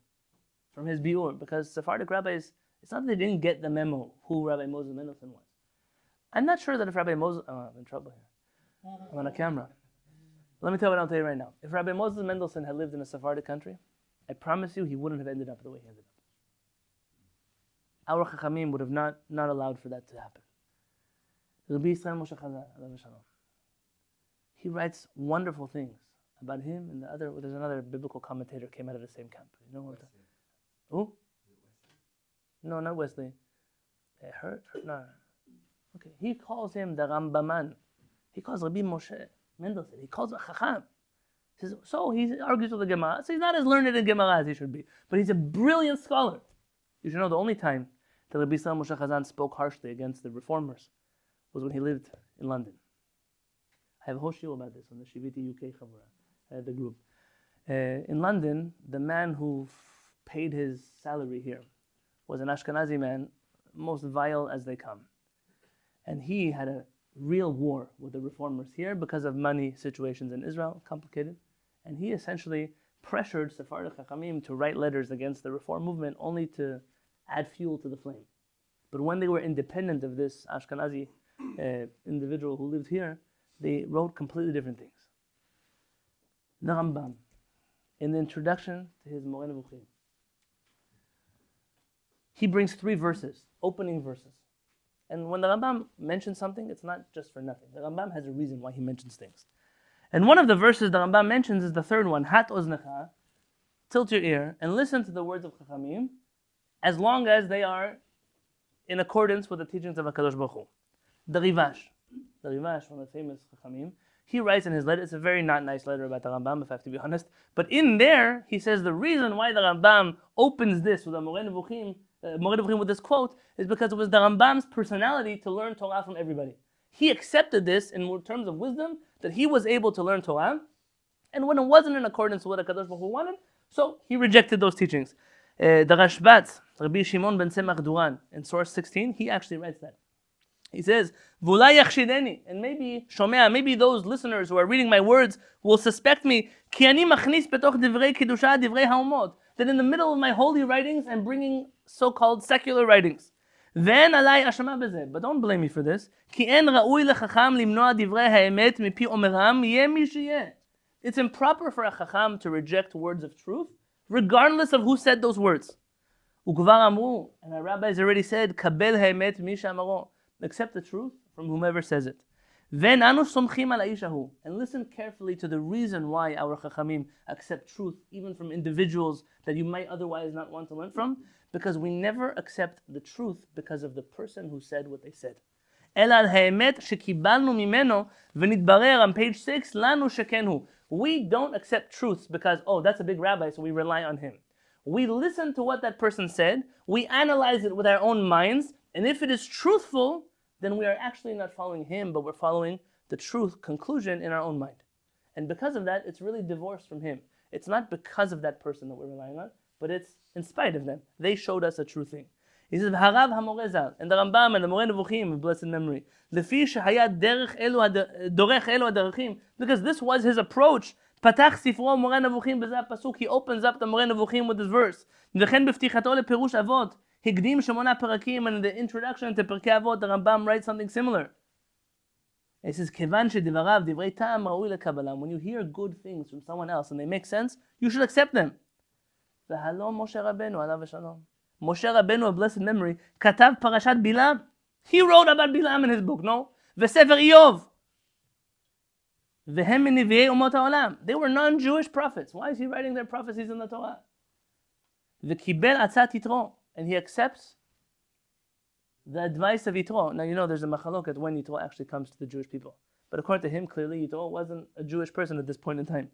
A: from his biur, because Sephardic rabbis, it's not that they didn't get the memo who Rabbi Moses Mendelssohn was. I'm not sure that if Rabbi Moses, I'm in trouble here. I'm on a camera. Let me tell you what I'll tell you right now. If Rabbi Moses Mendelssohn had lived in a Sephardic country, I promise you he wouldn't have ended up the way he ended up. Our Chachamim would have not allowed for that to happen. Rabbi Yisrael Moshe Chazal, alav shalom, he writes wonderful things about him and there's another biblical commentator came out of the same camp. You know what? Who? No, not Wesley. No. Okay, he calls him the Rambaman. He calls Rabbi Moshe Mendelssohn. He calls him a Chacham. He says, so he argues with the Gemara. So he's not as learned in Gemara as he should be, but he's a brilliant scholar. You should know the only time that Rabbi Yisrael Moshe Chazan spoke harshly against the reformers was when he lived in London. I have a whole shiur about this on the Shiviti UK Chavura, the group. In London, the man who paid his salary here was an Ashkenazi man, most vile as they come. And he had a real war with the reformers here because of money situations in Israel, complicated. And he essentially pressured Sephardic Chachamim to write letters against the reform movement only to add fuel to the flame. But when they were independent of this Ashkenazi individual who lived here, they wrote completely different things. The Rambam, in the introduction to his Moreh Nevuchim, he brings 3 verses, opening verses. And when the Rambam mentions something, it's not just for nothing. The Rambam has a reason why he mentions things. And one of the verses the Rambam mentions is the 3rd one, Hat Oznecha, tilt your ear, and listen to the words of Chachamim, as long as they are in accordance with the teachings of HaKadosh Baruch Hu. The Rivash, one of the famous Chachamim, he writes in his letter, it's a very not nice letter about the Rambam, if I have to be honest, but in there, he says the reason why the Rambam opens this with a Moreh Nevuchim with this quote is because it was the Rambam's personality to learn Torah from everybody. He accepted this in terms of wisdom, that he was able to learn Torah, and when it wasn't in accordance with what HaKadosh Baruch Hu wanted, so he rejected those teachings. The Rashbat, Rabbi Shimon ben Tzemach Duran, in source 16, he actually writes that. He says, V'ulai yachshideni, and maybe those listeners who are reading my words will suspect me, Ki ani machnis betoch divrei kedusha divrei haumot, that in the middle of my holy writings I'm bringing so-called secular writings. Then alai ashama bezeh, but don't blame me for this. Ki en ra'ui lechacham limnoa divrei ha'emet mipi omeram yeh mi sheyeh. It's improper for a chacham to reject words of truth, regardless of who said those words. Ukvar amru, and our rabbis already said, kabel ha'emet mi she'amaro, accept the truth from whomever says it. Then anu somchim al ha'ishahu, and listen carefully to the reason why our chachamim accept truth, even from individuals that you might otherwise not want to learn from, because we never accept the truth because of the person who said what they said. El al ha'emet shekibalnu mimeno v'nitbarer on page 6 lanu shekenhu. We don't accept truths because, oh, that's a big rabbi, so we rely on him. We listen to what that person said, we analyze it with our own minds, and if it is truthful, then we are actually not following him, but we're following the truth conclusion in our own mind. And because of that, it's really divorced from him. It's not because of that person that we're relying on, but it's in spite of them. They showed us a true thing. He says, Harav HaMoreh Zal, and the Rambam and the Moreh Nevuchim of blessed memory, Lefi shehaya derech dorech elu haderechim, because this was his approach. Patach sifro Moreh Nevuchim b'zeh pasuk. He opens up the Moreh Nevuchim with this verse. V'chen b'ftichato leperush avot. Higdim Shemona Perakim, and in the introduction to Perkei Avot, the Rambam writes something similar. He says, Kevan shedivarav divrei ta'am ra'ui lekabalam. When you hear good things from someone else and they make sense, you should accept them. V'halom Moshe Rabbeinu alav v'shalom. Moshe Rabbeinu of blessed memory, katav parashat Bilam. He wrote about Bilam in his book, no? V'sefer Iyov. V'hem min nevi'ei umot ha'olam. They were non-Jewish prophets. Why is he writing their prophecies in the Torah? V'kibel atzat Yitro. And he accepts the advice of Yitro. Now you know there's a machaloket when Yitro actually comes to the Jewish people. But according to him, clearly Yitro wasn't a Jewish person at this point in time.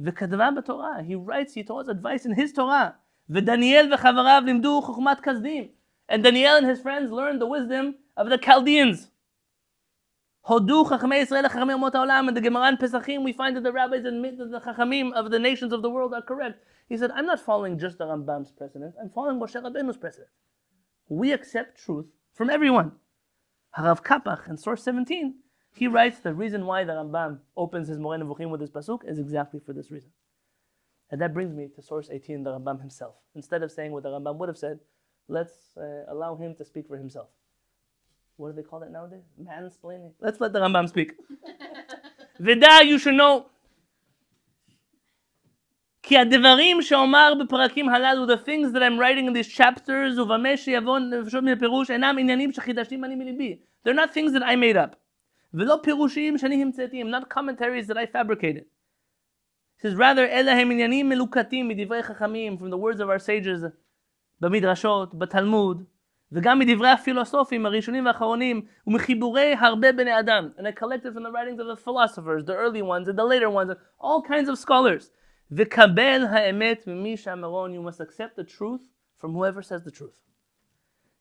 A: V'kadva b'Torah. He writes Yitro's advice in his Torah. V'Daniel v'chavarav limdu chukhmat kazdim. And Daniel and his friends learned the wisdom of the Chaldeans. Hodu chachamei Yisrael chachamei umot ha'olam. In the Gemara in Pesachim, we find that the rabbis admit that the chachamim of the nations of the world are correct. He said, I'm not following just the Rambam's precedent, I'm following Moshe Rabbeinu's precedent. We accept truth from everyone. Harav Kapach, in source 17, he writes the reason why the Rambam opens his Moreh Nevuchim with this pasuk is exactly for this reason. And that brings me to source 18, the Rambam himself. Instead of saying what the Rambam would have said, let's allow him to speak for himself. What do they call that nowadays? Mansplaining. Let's let the Rambam speak. V'da, you should know, כי הדברים שאומר בפרקים הללו, the things that I'm writing in these chapters, ובמה שיבוא נפשות מן הפירוש, אינם עניינים שחידשתים אני מליבי. They're not things that I made up. ולא פירושים שאני המצאתי, not commentaries that I fabricated. He says, rather, אלה הם עניינים מלוקטים מדברי חכמים, from the words of our sages, במדרשות, בתלמוד, וגם מדברי הפילוסופים הראשונים והאחרונים, ומחיבורי הרבה בני אדם. And I collected from the writings of the philosophers, the early ones and the later ones, all kinds of scholars. וקבל האמת ממי שאמרון, you must accept the truth from whoever says the truth.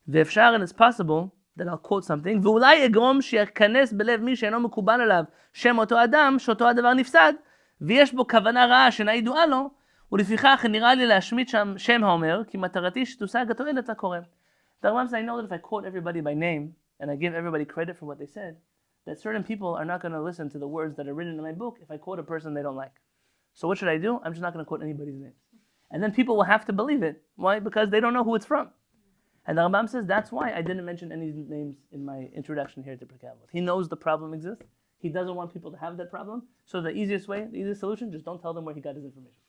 A: ואפשר, and it's possible, that I'll quote something, ואולי יגרום שיכנס בלב מי שאינו מקובל עליו שם אותו אדם, שאותו הדבר נפסד, ויש בו כוונה רעה שאינה ידועה לו, ולפיכך נראה לי להשמיט שם האומר, כי מטרתי שתושג התועלת לקורא. The Rambam says, I know that if I quote everybody by name, and I give everybody credit for what they said, that certain people are not going to listen to the words that are written in my book if I quote a person they don't like. So what should I do? I'm just not going to quote anybody's name. And then people will have to believe it. Why? Because they don't know who it's from. And the Rambam says, that's why I didn't mention any names in my introduction here to Kehillat. He knows the problem exists. He doesn't want people to have that problem. So the easiest way, the easiest solution, just don't tell them where he got his information from.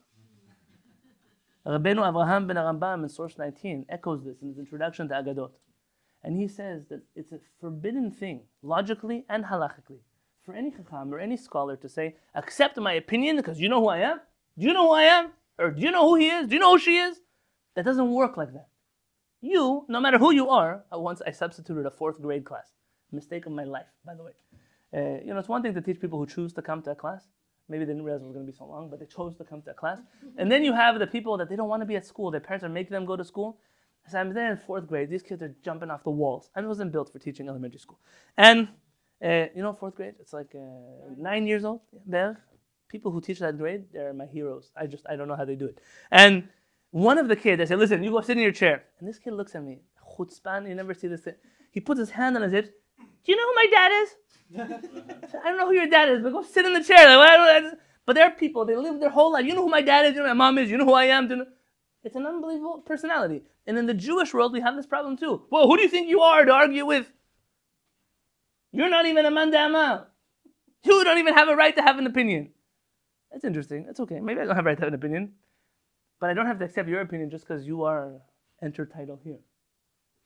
A: Rabbeinu Avraham ben Rambam in source 19 echoes this in his introduction to Agadot. And he says that it's a forbidden thing, logically and halachically, for any chacham or any scholar to say, accept my opinion because you know who I am? Do you know who I am? Or do you know who he is? Do you know who she is? That doesn't work like that. You, no matter who you are, once I substituted a 4th grade class. Mistake of my life, by the way. It's one thing to teach people who choose to come to a class. Maybe they didn't realize it was going to be so long, but they chose to come to a class. And then you have the people that they don't want to be at school. Their parents are making them go to school. So I'm there in 4th grade. These kids are jumping off the walls. I wasn't built for teaching elementary school. And, 4th grade, it's like 9 years old. People who teach that grade, they're my heroes. I don't know how they do it. And one of the kids, I said, listen, you go sit in your chair. And this kid looks at me. Chutzpan, you never see this. He puts his hand on his hips. Do you know who my dad is? I don't know who your dad is, but go sit in the chair. But there are people, they live their whole life. You know who my dad is, you know who my mom is, you know who I am. It's an unbelievable personality. And in the Jewish world, we have this problem too. Whoa, who do you think you are to argue with? You're not even a man d'ama. You don't even have a right to have an opinion. That's interesting. That's okay. Maybe I don't have a right to have an opinion. But I don't have to accept your opinion just because you are enter title here.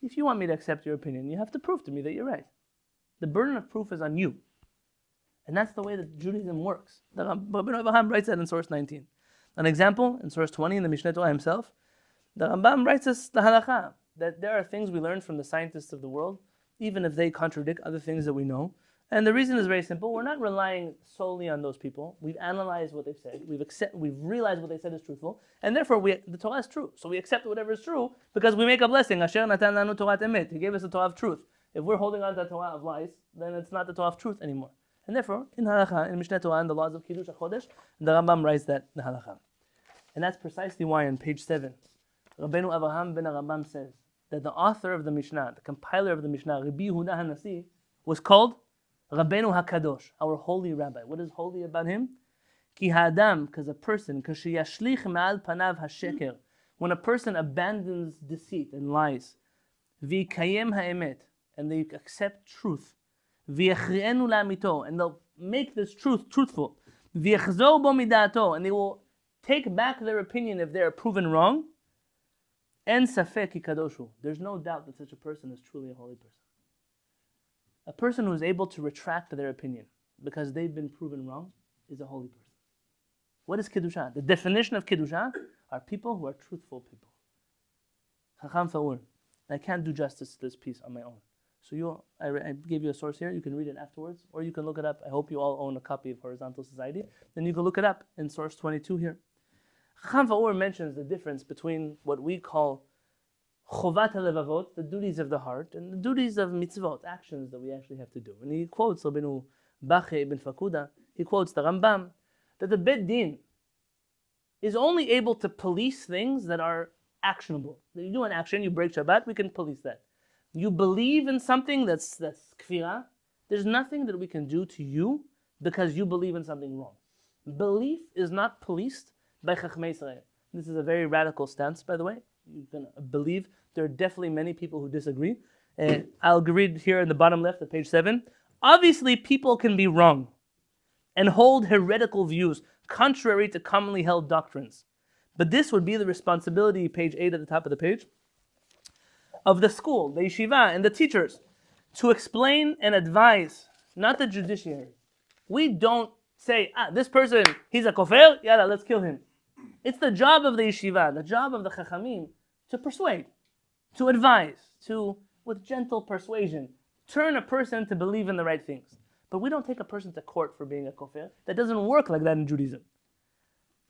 A: If you want me to accept your opinion, you have to prove to me that you're right. The burden of proof is on you. And that's the way that Judaism works. Rabbi Avraham writes that in source 19. An example, in source 20, in the Mishneh Torah himself, the Rambam writes us the halakha, that there are things we learn from the scientists of the world, even if they contradict other things that we know. And the reason is very simple. We're not relying solely on those people. We've analyzed what they've said. We've realized what they said is truthful. And therefore, the Torah is true. So we accept whatever is true because we make a blessing. Asher natan lanu Torah emet. He gave us a Torah of truth. If we're holding on to the Torah of lies, then it's not the Torah of truth anymore. And therefore, in halakha, in Mishneh Torah, in the laws of Kiddush HaChodesh, the Rambam writes that the halakha. And that's precisely why on page 7, Rabbeinu Avraham ben Rambam says that the author of the Mishnah, the compiler of the Mishnah, Rabbi Yehuda HaNasi, was called Rabbeinu HaKadosh, our holy rabbi. What is holy about him? Ki ha'adam, because a person, kashiyashlich ma'al panav ha'sheker, when a person abandons deceit and lies, v'kayem ha'emet, and they accept truth, v'yachri'enu la'amito, and they'll make this truth truthful, v'yachzor bo midato, and they will take back their opinion if they are proven wrong, en safek ki kadoshu. There's no doubt that such a person is truly a holy person. A person who is able to retract their opinion because they've been proven wrong is a holy person. What is Kiddusha? The definition of Kiddusha are people who are truthful people. Chacham Fa'ur. I can't do justice to this piece on my own. So I gave you a source here. You can read it afterwards, or you can look it up. I hope you all own a copy of Horizontal Society. Then you can look it up in source 22 here. Chacham Fa'ur mentions the difference between what we call Chovat HaLevavot, the duties of the heart, and the duties of Mitzvot, actions that we actually have to do. And he quotes Rabbeinu Bache ibn Fakuda, he quotes the Rambam, that the Beit Din is only able to police things that are actionable. You do an action, you break Shabbat, we can police that. You believe in something that's kfirah, there's nothing that we can do to you because you believe in something wrong. Belief is not policed by Chachmei Israel. This is a very radical stance, by the way. You can believe there are definitely many people who disagree. I'll read here in the bottom left of page 7. Obviously, people can be wrong and hold heretical views contrary to commonly held doctrines. But this would be the responsibility, page 8 at the top of the page, of the school, the yeshiva, and the teachers to explain and advise, not the judiciary. We don't say, this person, he's a kofar, yalla, let's kill him. It's the job of the yeshiva, the job of the chachamim, to persuade, to advise, to, with gentle persuasion, turn a person to believe in the right things. But we don't take a person to court for being a kofir. That doesn't work like that in Judaism.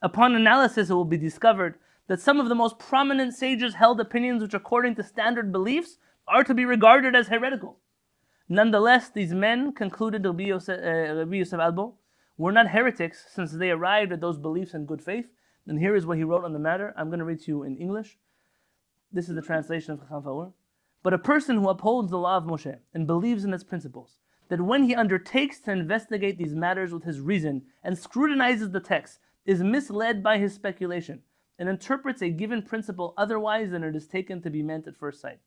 A: Upon analysis, it will be discovered that some of the most prominent sages held opinions which, according to standard beliefs, are to be regarded as heretical. Nonetheless, these men, concluded Rabbi Yosef Albo, were not heretics since they arrived at those beliefs in good faith. And here is what he wrote on the matter. I'm going to read to you in English. This is the translation of Chacham Faur. But a person who upholds the law of Moshe and believes in its principles, that when he undertakes to investigate these matters with his reason and scrutinizes the text, is misled by his speculation and interprets a given principle otherwise than it is taken to be meant at first sight.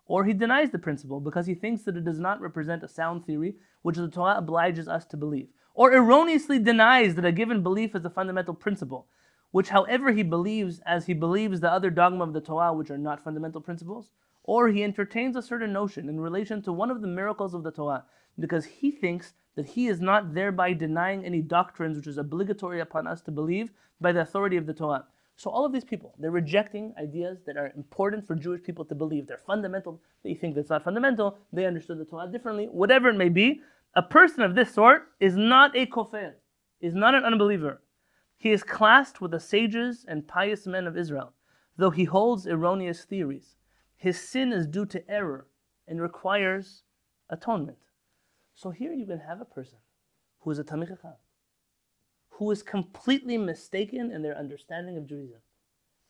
A: Or he denies the principle because he thinks that it does not represent a sound theory which the Torah obliges us to believe. Or erroneously denies that a given belief is a fundamental principle, which however he believes as he believes the other dogma of the Torah which are not fundamental principles. Or he entertains a certain notion in relation to one of the miracles of the Torah because he thinks that he is not thereby denying any doctrines which is obligatory upon us to believe by the authority of the Torah. So all of these people, they're rejecting ideas that are important for Jewish people to believe. They're fundamental. They think that's not fundamental. They understood the Torah differently. Whatever it may be, a person of this sort is not a kofir, is not an unbeliever. He is classed with the sages and pious men of Israel, though he holds erroneous theories. His sin is due to error and requires atonement. So here you can have a person who is a Talmid Chacham, who is completely mistaken in their understanding of Judaism.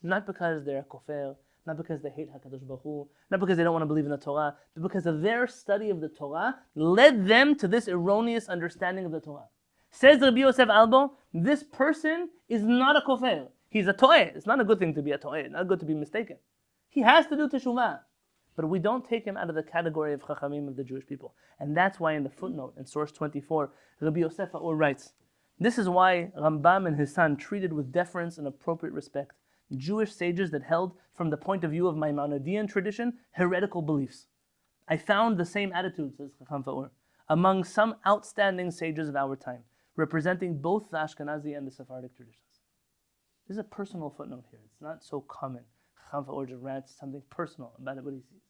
A: Not because they're a kofir, not because they hate HaKadosh Baruch Hu, not because they don't want to believe in the Torah, but because of their study of the Torah led them to this erroneous understanding of the Torah. Says Rabbi Yosef Albo, this person is not a kofir. He's a to'eh. It's not a good thing to be a to'eh. It's not good to be mistaken. He has to do teshuvah. But we don't take him out of the category of chachamim of the Jewish people. And that's why in the footnote, in source 24, Rabbi Yosef Aur writes, this is why Rambam and his son treated with deference and appropriate respect Jewish sages that held, from the point of view of Maimonidean tradition, heretical beliefs. I found the same attitude, says Chacham Faur, among some outstanding sages of our time, representing both the Ashkenazi and the Sephardic traditions. This is a personal footnote here. It's not so common. Chacham Faur just writes something personal about what he sees.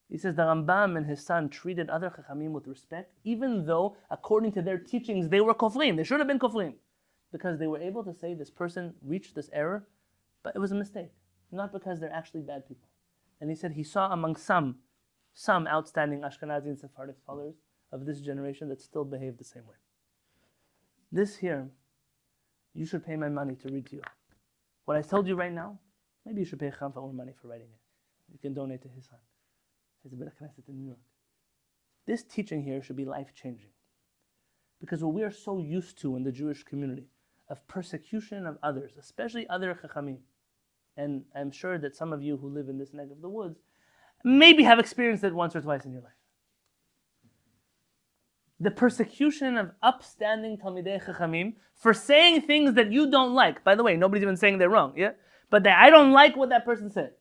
A: He says the Rambam and his son treated other Chachamim with respect, even though, according to their teachings, they were kofrim. They should have been kofrim. Because they were able to say this person reached this error, but it was a mistake. Not because they're actually bad people. And he said he saw among some outstanding Ashkenazi and Sephardic scholars of this generation that still behave the same way. This here, you should pay my money to read to you. What I told you right now, maybe you should pay Chacham Faur money for writing it. You can donate to his son. He's a bit of Knesset in New York. This teaching here should be life-changing. Because what we are so used to in the Jewish community, of persecution of others, especially other Chachamim, and I'm sure that some of you who live in this neck of the woods maybe have experienced it once or twice in your life. The persecution of upstanding Talmidei Chachamim for saying things that you don't like. By the way, nobody's even saying they're wrong, yeah? But I don't like what that person said.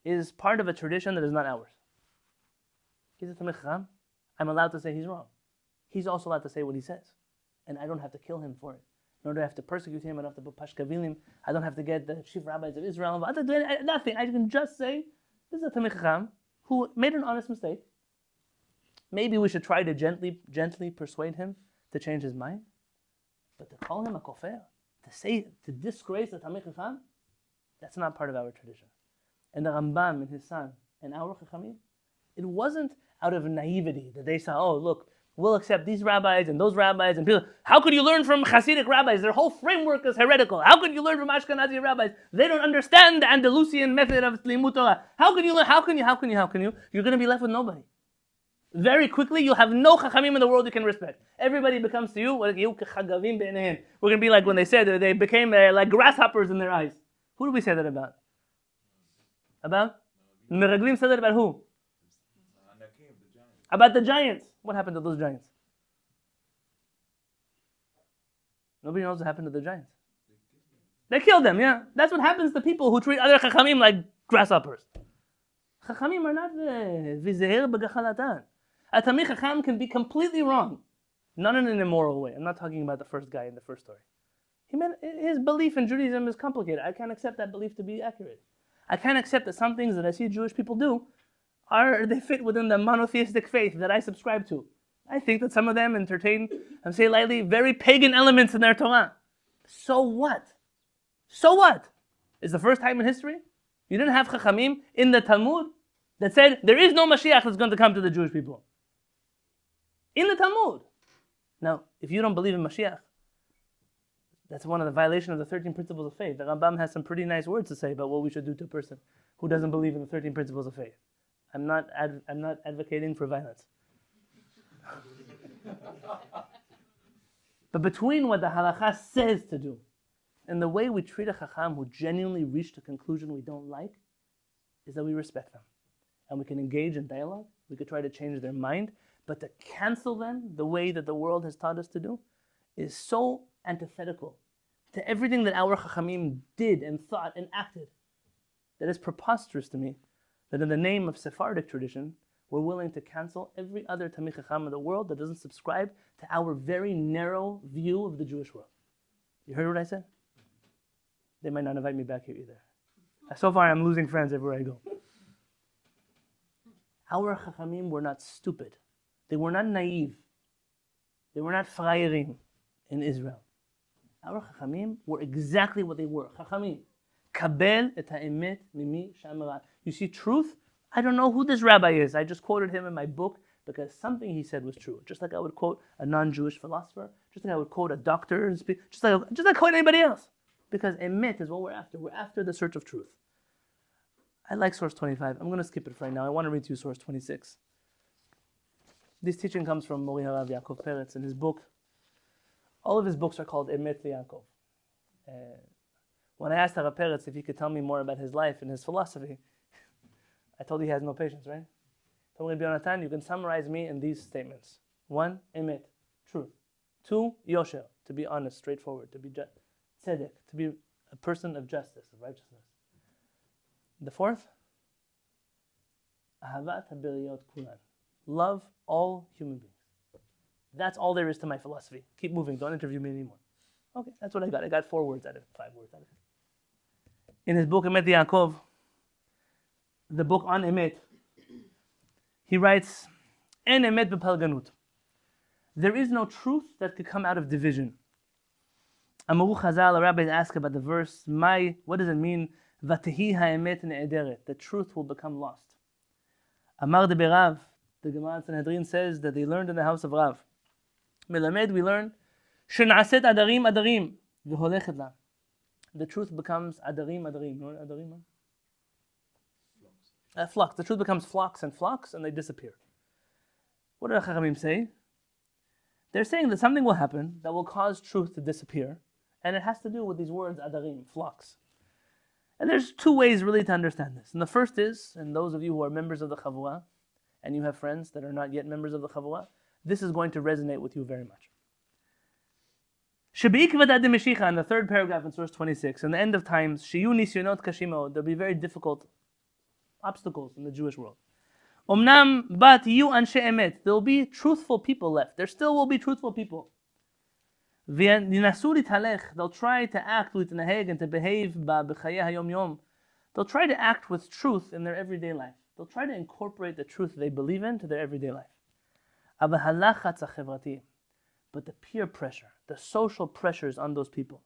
A: Is part of a tradition that is not ours. He's a Talmid Chacham. I'm allowed to say he's wrong. He's also allowed to say what he says. And I don't have to kill him for it. Nor do I have to persecute him. I don't have to put pashkavilim. I don't have to get the chief rabbis of Israel. I don't do nothing. I can just say, this is a Talmid Chacham who made an honest mistake. Maybe we should try to gently persuade him to change his mind. But to call him a kofir, to disgrace a Talmid Chacham, that's not part of our tradition. And the Rambam and his son and our Chachamim, it wasn't out of naivety that they said, oh, look, we'll accept these rabbis and those rabbis and people. How could you learn from Hasidic rabbis? Their whole framework is heretical. How could you learn from Ashkenazi rabbis? They don't understand the Andalusian method of Limut Torah. How can you learn? How can you? You're going to be left with nobody. Very quickly, you'll have no Chachamim in the world you can respect. Everybody becomes to you, we're going to be like when they said they became like grasshoppers in their eyes. Who do we say that about? About? Meraglim said that about who? About the giants. What happened to those giants? Nobody knows what happened to the giants. They killed them, yeah. That's what happens to people who treat other Chachamim like grasshoppers. Chachamim are not vizeir b'gachalatan. A Talmid Chacham can be completely wrong. Not in an immoral way. I'm not talking about the first guy in the first story. His belief in Judaism is complicated. I can't accept that belief to be accurate. I can't accept that some things that I see Jewish people do they fit within the monotheistic faith that I subscribe to. I think that some of them entertain, and say lightly, very pagan elements in their Torah. So what? So what? It's the first time in history you didn't have Chachamim in the Talmud that said there is no Mashiach that's going to come to the Jewish people. In the Talmud. Now, if you don't believe in Mashiach, that's one of the violations of the 13 principles of faith. The Rambam has some pretty nice words to say about what we should do to a person who doesn't believe in the 13 principles of faith. I'm not advocating for violence. But between what the halakha says to do and the way we treat a chacham who genuinely reached a conclusion we don't like, is that we respect them. And we can engage in dialogue. We could try to change their mind. But to cancel them the way that the world has taught us to do is so antithetical to everything that our chachamim did and thought and acted that is preposterous to me that in the name of Sephardic tradition, we're willing to cancel every other Talmid Chacham in the world that doesn't subscribe to our very narrow view of the Jewish world. You heard what I said? They might not invite me back here either. So far, I'm losing friends everywhere I go. Our Chachamim were not stupid. They were not naive. They were not frayerim in Israel. Our Chachamim were exactly what they were. Chachamim. Kabel et ha'emet mimi she'amara. You see truth? I don't know who this rabbi is. I just quoted him in my book because something he said was true. Just like I would quote a non-Jewish philosopher. Just like I would quote a doctor. Just like I quote anybody else. Because emet is what we're after. We're after the search of truth. I like source 25. I'm going to skip it right now. I want to read to you source 26. This teaching comes from Mori Harav Yaakov Peretz in his book. All of his books are called Emet Yaakov. When I asked Harav Peretz if he could tell me more about his life and his philosophy, I told you he has no patience, right? I told Rabbi Yonatan, you can summarize me in these statements. 1, Emet, truth. 2, Yosher, to be honest, straightforward, to be just. Tzedek, to be a person of justice, of righteousness. The 4th, Ahavat haberiyot kulan. Love all human beings. That's all there is to my philosophy. Keep moving, don't interview me anymore. Okay, that's what I got. I got 4 words out of it, 5 words out of it. In his book, Emet Yaakov, the book on Emet, he writes, En Emet b'palganut. There is no truth that could come out of division. Amaru Chazal, the rabbis ask about the verse, what does it mean? V'tehi ha'emet ne'ederet. The truth will become lost. Amar de Berav, the Gemara in Sanhedrin says that they learned in the house of Rav. Melamed, we learn, Shen'aset adarim adarim, v'holechet la. The truth becomes adarim adarim. You know what adarim are? Flocks. The truth becomes flocks, and they disappear. What did the Chachamim say? They're saying that something will happen that will cause truth to disappear, and it has to do with these words adarim, flocks. And there's 2 ways really to understand this. And the first is, and those of you who are members of the Chavurah, and you have friends that are not yet members of the Chavurah, this is going to resonate with you very much. In the 3rd paragraph in source 26, in the end of times, Shiyu nisyonot kashimo, there'll be very difficult obstacles in the Jewish world. Omnam bat yu anshe emet, there'll be truthful people left. There still will be truthful people. They'll try to act with naheg and to behave b'chayei hayom yom. They'll try to act with truth in their everyday life. They'll try to incorporate the truth they believe in to their everyday life. But the peer pressure, the social pressures on those people,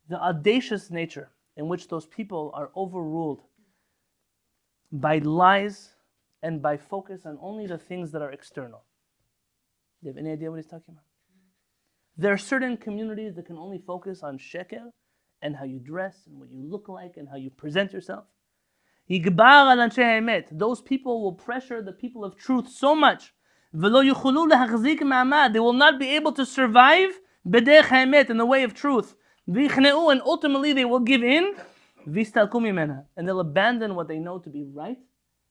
A: the audacious nature in which those people are overruled by lies and by focus on only the things that are external. Do you have any idea what he's talking about? There are certain communities that can only focus on sheker and how you dress and what you look like and how you present yourself. Those people will pressure the people of truth so much. They will not be able to survive in the way of truth. And ultimately they will give in and they'll abandon what they know to be right,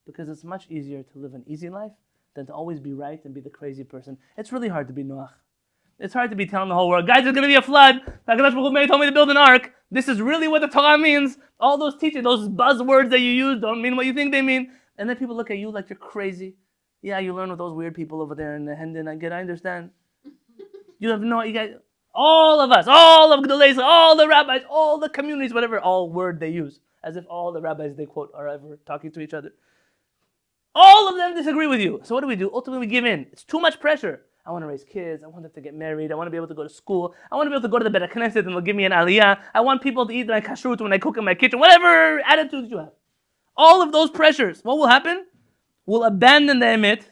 A: because it's much easier to live an easy life than to always be right and be the crazy person. It's really hard to be Noach. It's hard to be telling the whole world, guys, there's going to be a flood. HaKadosh Baruch Hu told me to build an ark. This is really what the Torah means. All those teachings, those buzzwords that you use don't mean what you think they mean. And then people look at you like you're crazy. Yeah, you learn with those weird people over there in the Hendon. I understand. You have no, you guys, All of us, all of Gdolei, all the rabbis, all the communities, whatever all word they use, as if all the rabbis they quote are ever talking to each other. All of them disagree with you. So what do? Ultimately, we give in. It's too much pressure. I want to raise kids. I want them to get married. I want to be able to go to school. I want to be able to go to the Beit HaKnesset and they'll give me an aliyah. I want people to eat my kashrut when I cook in my kitchen. Whatever attitudes you have. All of those pressures. What will happen? We'll abandon the emet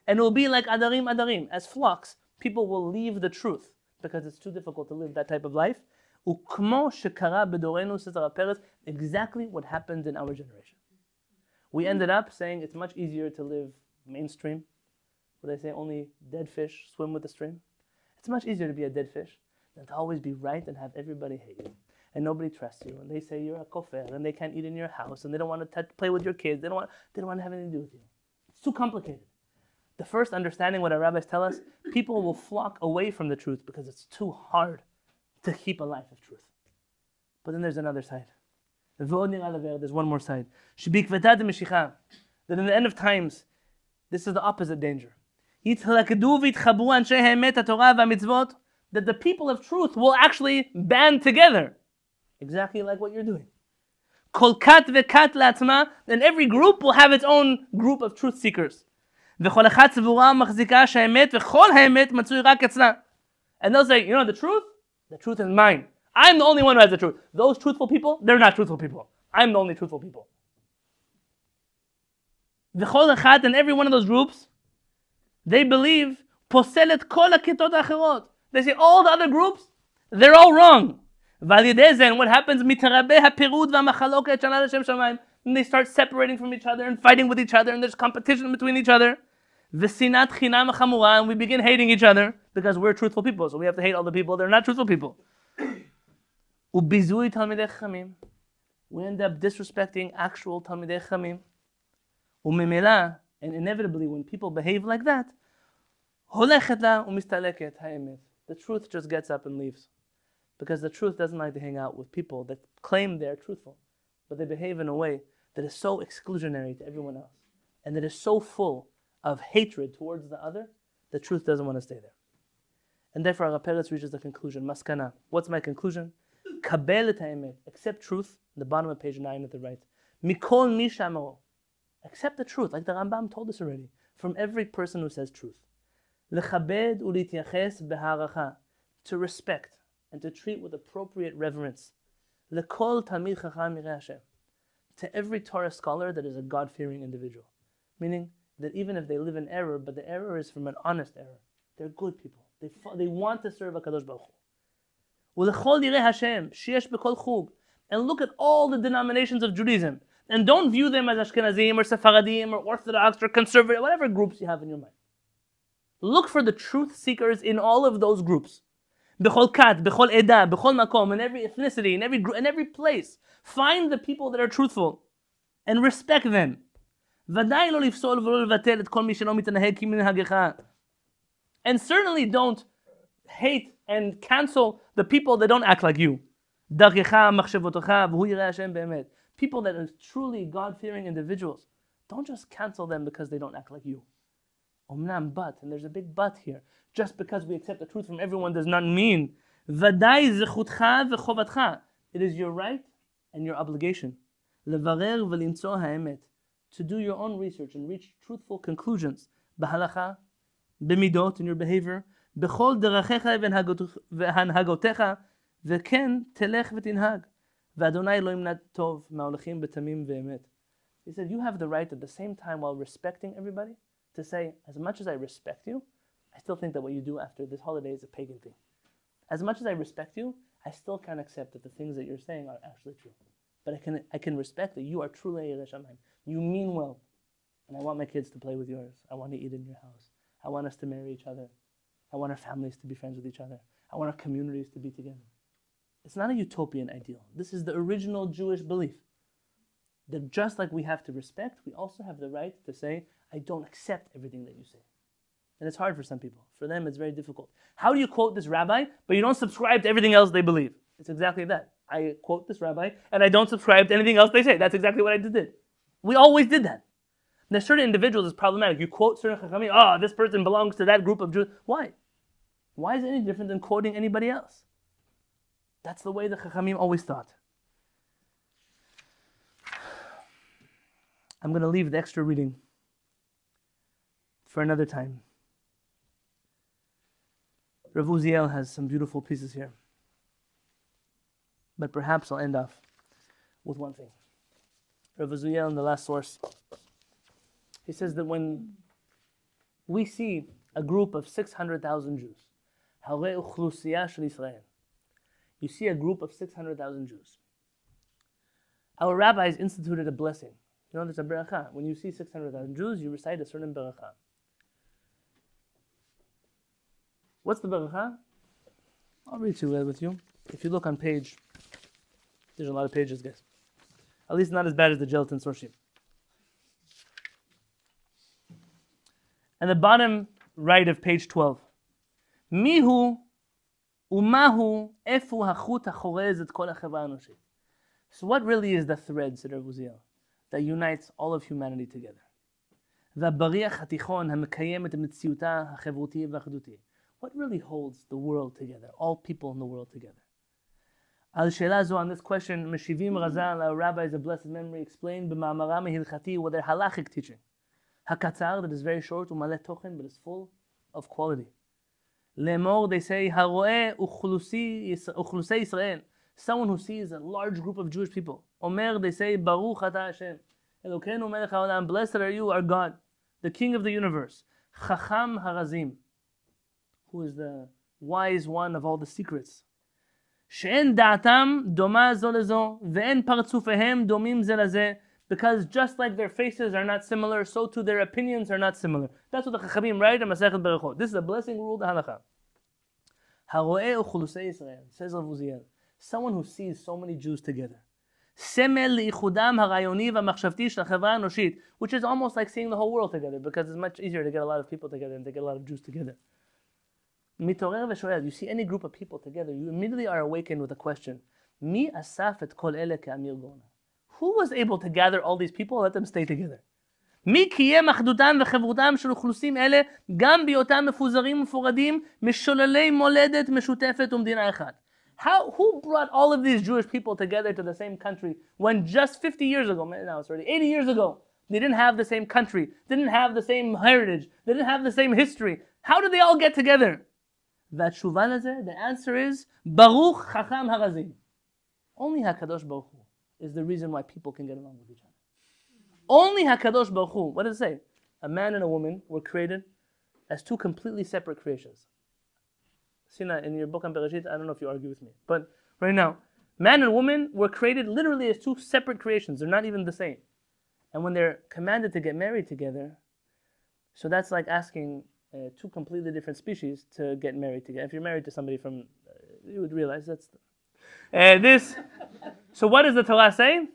A: and it will be like adarim. As flocks, people will leave the truth because it's too difficult to live that type of life. Ukmo shekara bedorenu, says Rav Peretz, exactly what happened in our generation. We ended up saying it's much easier to live mainstream. What they say, only dead fish swim with the stream. It's much easier to be a dead fish than to always be right and have everybody hate you. And nobody trusts you. And they say you're a kofer and they can't eat in your house and they don't want to play with your kids. They don't want to have anything to do with you. It's too complicated. The first understanding what our rabbis tell us, people will flock away from the truth because it's too hard to keep a life of truth. But then there's another side. There's one more side. That in the end of times, this is the opposite danger. That the people of truth will actually band together. Exactly like what you're doing. And every group will have its own group of truth seekers. And they'll say, the truth is mine. I'm the only one who has the truth. Those truthful people, they're not truthful people. I'm the only truthful people. And every one of those groups, they believe, they say all the other groups, they're all wrong. And what happens? And they start separating from each other and fighting with each other, and there's competition between each other. And we begin hating each other because we're truthful people, so we have to hate all the people that are not truthful people. We end up disrespecting actual Talmidei Chachamim. And inevitably, when people behave like that, the truth just gets up and leaves. Because the truth doesn't like to hang out with people that claim they're truthful, but they behave in a way that is so exclusionary to everyone else, and that is so full of hatred towards the other, the truth doesn't want to stay there. And therefore, Rav Peretz reaches the conclusion, Maskana. What's my conclusion? Kabel et ha'emet. Accept truth, the bottom of page 9 at the right. Mikol mi shamo. Accept the truth, like the Rambam told us already, from every person who says truth. Lechabed u'lityaches beharacha. To respect and to treat with appropriate reverence. Lekol talmid chacham yireh Hashem. To every Torah scholar that is a God-fearing individual. Meaning that even if they live in error, but the error is from an honest error, they're good people. They want to serve HaKadosh Baruch Hu. Ulechol yireh Hashem, sheyesh b'kol chug. And look at all the denominations of Judaism. And don't view them as Ashkenazim or Sephardim or Orthodox or conservative, whatever groups you have in your mind. Look for the truth seekers in all of those groups. B'chol kat, b'chol eda, b'chol makom, in every ethnicity, in every place. Find the people that are truthful and respect them. And certainly don't hate and cancel the people that don't act like you. People that are truly God-fearing individuals. Don't just cancel them because they don't act like you. Omnam but, and there's a big but here. Just because we accept the truth from everyone does not mean it is your right and your obligation to do your own research and reach truthful conclusions. B'halacha, b'midot, in your behavior, b'chol derachecha v'hanhagotecha, v'ken telech v'tinhag, v'Adonai lo yimnad tov ma'olechim b'tamim v'emet. He said, you have the right at the same time, while respecting everybody, to say, as much as I respect you, I still think that what you do after this holiday is a pagan thing. As much as I respect you, I still can't accept that the things that you're saying are actually true. But I can respect that you are truly a HaShamayim. You mean well. And I want my kids to play with yours. I want to eat in your house. I want us to marry each other. I want our families to be friends with each other. I want our communities to be together. It's not a utopian ideal. This is the original Jewish belief. That just like we have to respect, we also have the right to say, I don't accept everything that you say. And it's hard for some people. For them, it's very difficult. How do you quote this rabbi, but you don't subscribe to everything else they believe? It's exactly that. I quote this rabbi, and I don't subscribe to anything else they say. That's exactly what I did. We always did that. There's certain individuals, it's problematic. You quote certain chachamim, this person belongs to that group of Jews. Why? Why is it any different than quoting anybody else? That's the way the Chachamim always thought. I'm going to leave the extra reading for another time. Rav Uziel has some beautiful pieces here. But perhaps I'll end off with one thing. Rav Uziel in the last source, he says that when we see a group of 600,000 Jews, you see a group of 600,000 Jews. Our rabbis instituted a blessing. You know, there's a beracha. When you see 600,000 Jews, you recite a certain beracha. What's the beracha? I'll read it with you. If you look on page, there's a lot of pages, guys. At least not as bad as the gelatin sorshim. And the bottom right of page 12. Mihu umahu efu hachut hachorez et kol hachevra hanoshit. So what really is the thread, said Rav Uziel, that unites all of humanity together? V'bariach hatichon hamekayem et mitziuta hachevruti v'achduti. What really holds the world together, all people in the world together? Al sheila zo, on this question, Meshivim Razal, our rabbis of blessed memory, explained b'ma'amara mehilchati with their halachic teaching. Hakatzar, that is very short, u'maleh tochen, but is full of quality. Lemor, they say, haroeh uchlusei Yisrael, someone who sees a large group of Jewish people. Omer, they say, Baruch ata Hashem, Elokeinu melech haolam, blessed are you, our God, the King of the universe. Chacham harazim, who is the wise one of all the secrets. She'en da'atam doma zo lezo, ve'en partzufehem domim ze lazeh, because just like their faces are not similar, so too their opinions are not similar. That's what the Chachamim write in Masechet Berachot. This is a blessing rule, the halakha. Haroeh uchulusei Yisrael, says Rav Uziel, someone who sees so many Jews together. Semel li'ichudam harayoni v'machshavti shel hachevra hanoshit, which is almost like seeing the whole world together, because it's much easier to get a lot of people together than to get a lot of Jews together. Mitorer v'shoel, you see any group of people together, you immediately are awakened with a question. Mi asaf et kol ele ke'amir gona. Who was able to gather all these people and let them stay together? מי קיים אחדותם וחברותם של אוכלוסים אלה גם בהיותם מפוזרים ומפורדים משוללי מולדת משותפת ומדינה אחת. Who brought all of these Jewish people together to the same country when just 50 years ago, now it's already 80 years ago, they didn't have the same country, didn't have the same heritage, they didn't have the same history. How did they all get together? והתשובה לזה, the answer is, ברוך חכם הרזים. Only HaKadosh Baruch Hu is the reason why people can get along with each other. Only HaKadosh Baruch Hu, what does it say? A man and a woman were created as two completely separate creations. Sina, in your book on Bereshit, I don't know if you argue with me, but right now, man and woman were created literally as two separate creations. They're not even the same. And when they're commanded to get married together, so that's like asking two completely different species to get married together. If you're married to somebody from, you would realize that's this. So what does the Torah say?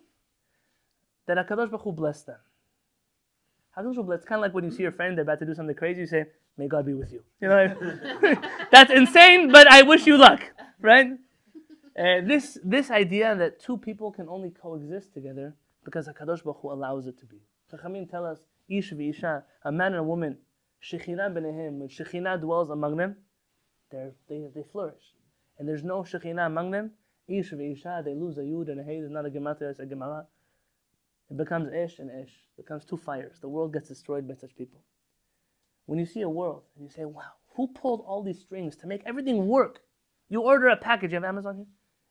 A: That HaKadosh Baruch Hu blessed them. HaKadosh Baruch Hu blessed. It's kind of like when you see your friend, they're about to do something crazy, you say, may God be with you. You know, that's insane, but I wish you luck, right? This idea that two people can only coexist together because HaKadosh Baruch Hu allows it to be. Chachamim tell us, Ish v'isha, a man and a woman, Shekhinah b'nehem, when Shekhinah dwells among them, they flourish. And there's no Shekhinah among them, Ish v'isha, they lose a yud and a hey, there's not a gematria, it's a gemara. It becomes ish and ish. It becomes two fires. The world gets destroyed by such people. When you see a world and you say, wow, who pulled all these strings to make everything work? You order a package. You have Amazon here?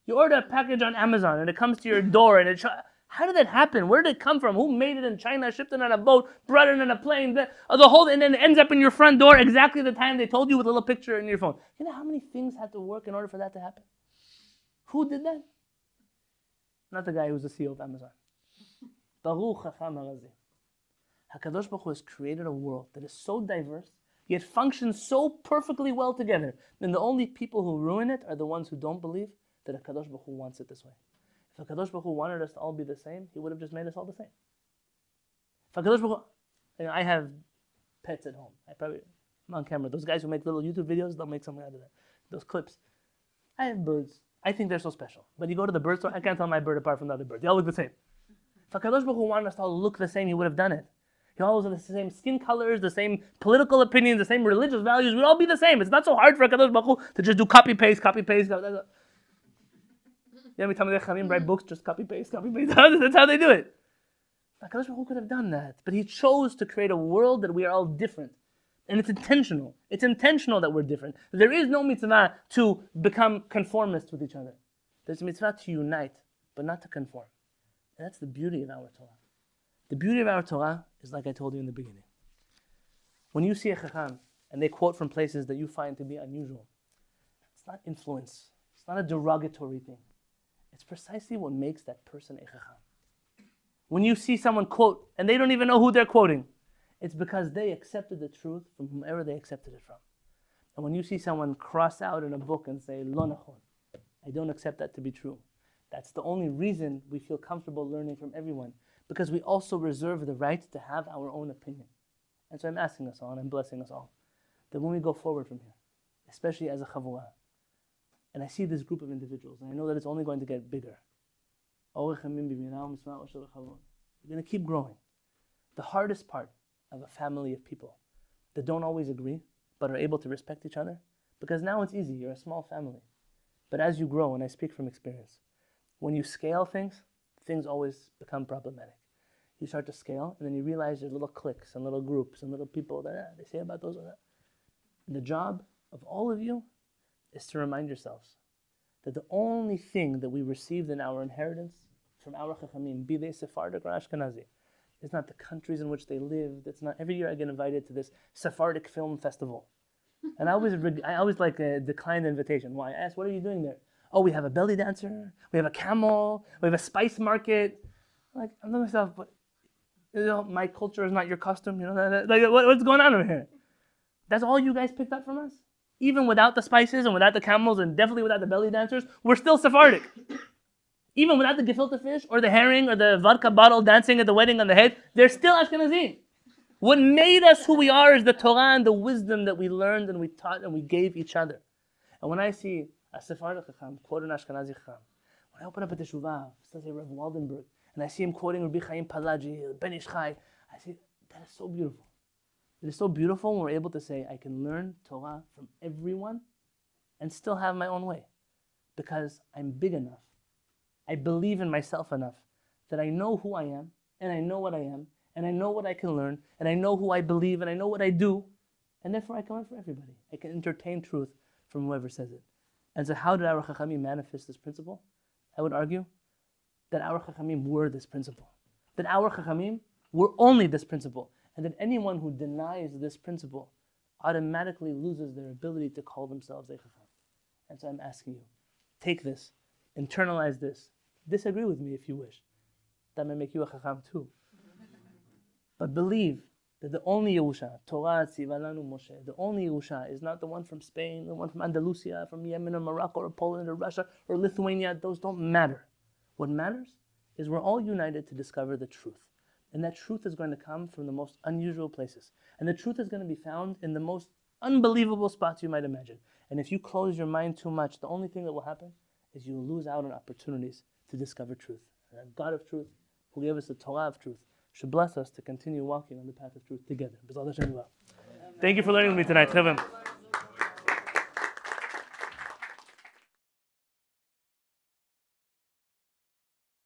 A: You order a package on Amazon and it comes to your door and how did that happen? Where did it come from? Who made it in China, shipped it on a boat, brought it in a plane, and then it ends up in your front door exactly the time they told you with a little picture in your phone. You know how many things had to work in order for that to happen? Who did that? Not the guy who was the CEO of Amazon. Baruch Chacham Harazim. HaKadosh Baruch Hu has created a world that is so diverse, yet functions so perfectly well together. And the only people who ruin it are the ones who don't believe that HaKadosh Baruch Hu wants it this way. If HaKadosh Baruch Hu wanted us to all be the same, He would have just made us all the same. If HaKadosh Baruch Hu, I have pets at home. I'm on camera. Those guys who make little YouTube videos, they'll make something out of that. Those clips. I have birds. I think they're so special. But you go to the bird store, I can't tell my bird apart from the other bird. They all look the same. If HaKadosh Baruch Hu wanted us to all look the same, He would have done it. You all have the same skin colors, the same political opinions, the same religious values. We'd all be the same. It's not so hard for HaKadosh Baruch Hu to just do copy-paste. You know how many times the Chachamim write books, just copy-paste. That's how they do it. HaKadosh Baruch Hu could have done that. But He chose to create a world that we are all different. And it's intentional. It's intentional that we're different. There is no mitzvah to become conformist with each other. There's a mitzvah to unite, but not to conform. And that's the beauty of our Torah. The beauty of our Torah is like I told you in the beginning. When you see a Chacham, and they quote from places that you find to be unusual, it's not influence. It's not a derogatory thing. It's precisely what makes that person a Chacham. When you see someone quote, and they don't even know who they're quoting, it's because they accepted the truth from whomever they accepted it from. And when you see someone cross out in a book and say, Lo nachon, I don't accept that to be true, that's the only reason we feel comfortable learning from everyone, because we also reserve the right to have our own opinion. And so I'm asking us all, and I'm blessing us all, that when we go forward from here, especially as a chavurah, and I see this group of individuals, and I know that it's only going to get bigger. We're going to keep growing. The hardest part of a family of people that don't always agree, but are able to respect each other, because now it's easy, you're a small family. But as you grow, and I speak from experience, when you scale things, things always become problematic. You start to scale, and then you realize there's little cliques and little groups and little people that they say about those or that. And the job of all of you is to remind yourselves that the only thing that we received in our inheritance from our Chachamim, be they Sephardic or Ashkenazi, is not the countries in which they lived. It's not every year I get invited to this Sephardic film festival, and I always decline the invitation. Why? I ask, what are you doing there? Oh, we have a belly dancer, we have a camel, we have a spice market. Like, I'm to myself, but my culture is not your custom. What's going on over here? That's all you guys picked up from us? Even without the spices and without the camels and definitely without the belly dancers, we're still Sephardic. Even without the gefilte fish or the herring or the vodka bottle dancing at the wedding on the head, they're still Ashkenazim. What made us who we are is the Torah and the wisdom that we learned and we taught and we gave each other. And when I see a Sephardic Chacham quote an Ashkenazi Chacham, when I open up at the Shuvah, still say Rav Waldenberg, and I see him quoting Rabbi Chaim Palaji, Ben Ish Chai, I say, that is so beautiful. It is so beautiful when we're able to say, I can learn Torah from everyone and still have my own way. Because I'm big enough. I believe in myself enough that I know who I am, and I know what I am, and I know what I can learn, and I know who I believe, and I know what I do, and therefore I can learn from everybody. I can entertain truth from whoever says it. And so how did our Chachamim manifest this principle? I would argue that our Chachamim were this principle. That our Chachamim were only this principle. And that anyone who denies this principle automatically loses their ability to call themselves a Chacham. And so I'm asking you, take this, internalize this, disagree with me if you wish. That may make you a Chacham too. But believe that the only Yerusha, Torah Tzivalanu Moshe, the only Yerusha is not the one from Spain, the one from Andalusia, from Yemen or Morocco or Poland or Russia or Lithuania. Those don't matter. What matters is we're all united to discover the truth. And that truth is going to come from the most unusual places. And the truth is going to be found in the most unbelievable spots you might imagine. And if you close your mind too much, the only thing that will happen is you will lose out on opportunities to discover truth. And the God of truth, who gave us the Torah of truth, should bless us to continue walking on the path of truth together. Thank you for learning with me tonight, Chevim.